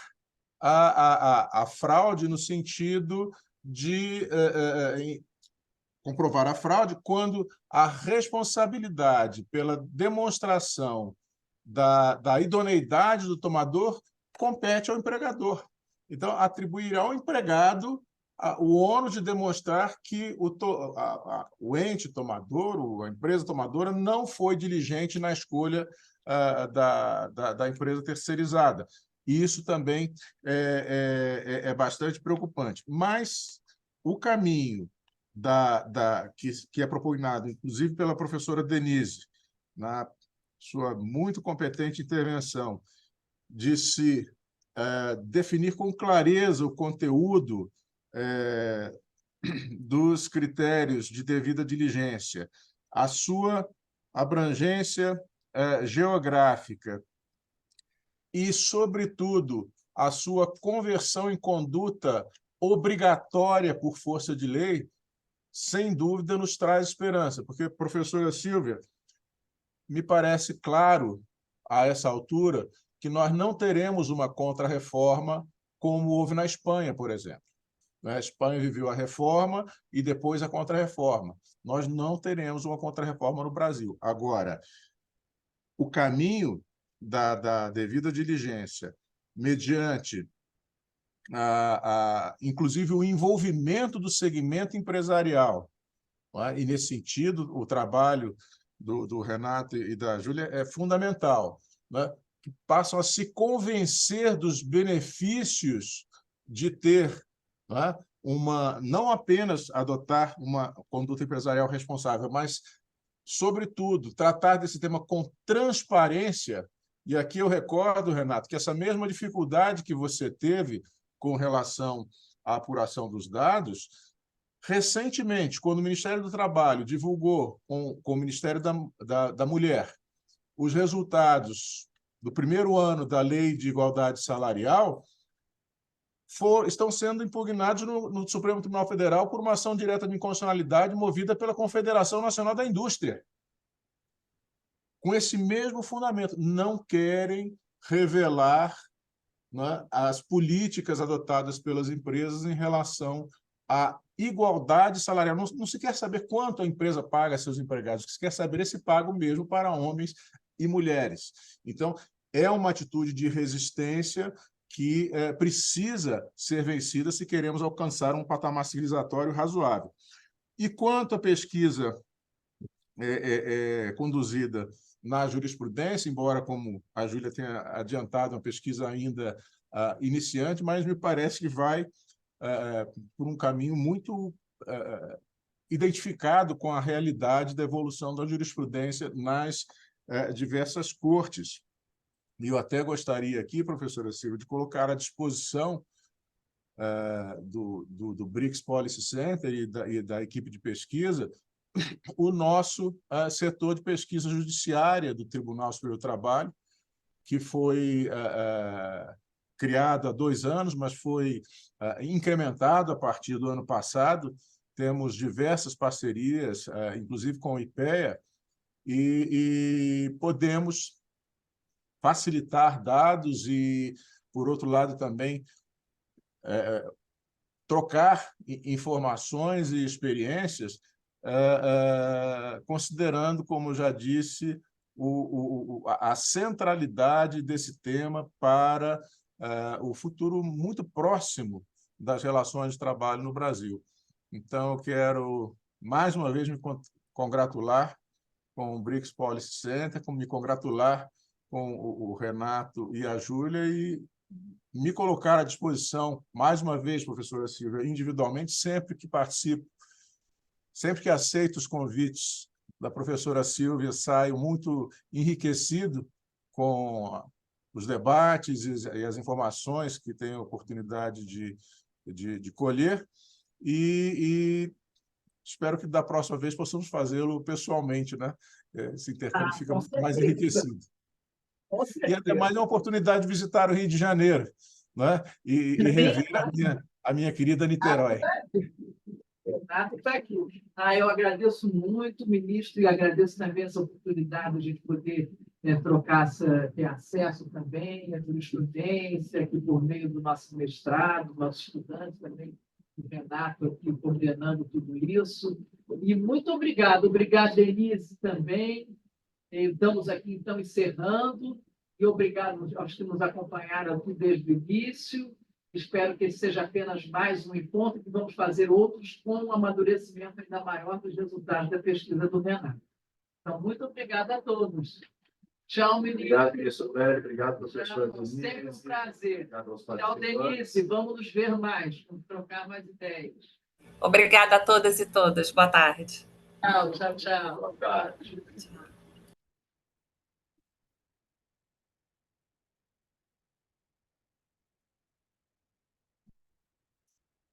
a fraude no sentido de comprovar a fraude quando a responsabilidade pela demonstração da idoneidade do tomador compete ao empregador. Então, atribuir ao empregado o ônus de demonstrar que o ente tomador, a empresa tomadora, não foi diligente na escolha da empresa terceirizada. E isso também é bastante preocupante. Mas o caminho que é propugnado, inclusive pela professora Denise, na sua muito competente intervenção, de se definir com clareza o conteúdo dos critérios de devida diligência, a sua abrangência geográfica e, sobretudo, a sua conversão em conduta obrigatória por força de lei, sem dúvida nos traz esperança, porque, professora Silvia, me parece claro, a essa altura, que nós não teremos uma contra-reforma como houve na Espanha, por exemplo. A Espanha viveu a reforma e depois a contra-reforma. Nós não teremos uma contra-reforma no Brasil. Agora, o caminho da devida diligência, mediante inclusive o envolvimento do segmento empresarial. E, nesse sentido, o trabalho do Renato e da Júlia é fundamental, né? Que passam a se convencer dos benefícios de ter, né, não apenas adotar uma conduta empresarial responsável, mas, sobretudo, tratar desse tema com transparência. E aqui eu recordo, Renato, que essa mesma dificuldade que você teve com relação à apuração dos dados, recentemente, quando o Ministério do Trabalho divulgou com o Ministério da Mulher os resultados do primeiro ano da Lei de Igualdade Salarial, estão sendo impugnados no Supremo Tribunal Federal por uma ação direta de inconstitucionalidade movida pela Confederação Nacional da Indústria. Com esse mesmo fundamento, não querem revelar, né, as políticas adotadas pelas empresas em relação à igualdade salarial. Não se quer saber quanto a empresa paga a seus empregados, o que se quer saber é se paga o mesmo para homens e mulheres. Então, é uma atitude de resistência que precisa ser vencida se queremos alcançar um patamar civilizatório razoável. E quanto à pesquisa conduzida na jurisprudência, embora, como a Júlia tenha adiantado, uma pesquisa ainda iniciante, mas me parece que vai por um caminho muito identificado com a realidade da evolução da jurisprudência nas diversas cortes. E eu até gostaria aqui, professora Silvia, de colocar à disposição do BRICS Policy Center e da equipe de pesquisa o nosso setor de pesquisa judiciária do Tribunal Superior do Trabalho, que foi criado há 2 anos, mas foi incrementado a partir do ano passado. Temos diversas parcerias, inclusive com o IPEA, e podemos facilitar dados e, por outro lado, também trocar informações e experiências, considerando, como eu já disse, a centralidade desse tema para o futuro muito próximo das relações de trabalho no Brasil. Então, eu quero, mais uma vez, me congratular com o BRICS Policy Center, me congratular com o Renato e a Júlia e me colocar à disposição, mais uma vez, professora Silvia, individualmente, sempre que participo, sempre que aceito os convites da professora Silvia, saio muito enriquecido com os debates e as informações que tenho a oportunidade de colher e espero que da próxima vez possamos fazê-lo pessoalmente, né? Esse intercâmbio fica muito mais enriquecido. E até mais uma oportunidade de visitar o Rio de Janeiro, né? E rever a minha querida Niterói. Renato está aqui. Eu agradeço muito, ministro, e agradeço também essa oportunidade de poder trocar, ter acesso também à jurisprudência, aqui por meio do nosso mestrado, nossos estudantes também, o Renato aqui coordenando tudo isso. E muito obrigado. Obrigado, Denise, também. Estamos aqui, então, encerrando. E obrigado aos que nos acompanharam aqui desde o início. Espero que esse seja apenas mais um encontro, que vamos fazer outros com um amadurecimento ainda maior dos resultados da pesquisa do Renato. Então, muito obrigada a todos. Tchau, ministro. Obrigado, ministro Velho. Obrigado, professor Denise. Sempre um prazer. Tchau, Denise. Vamos nos ver mais, vamos trocar mais ideias. Obrigada a todas e todas. Boa tarde. Tchau. Boa tarde. Tchau.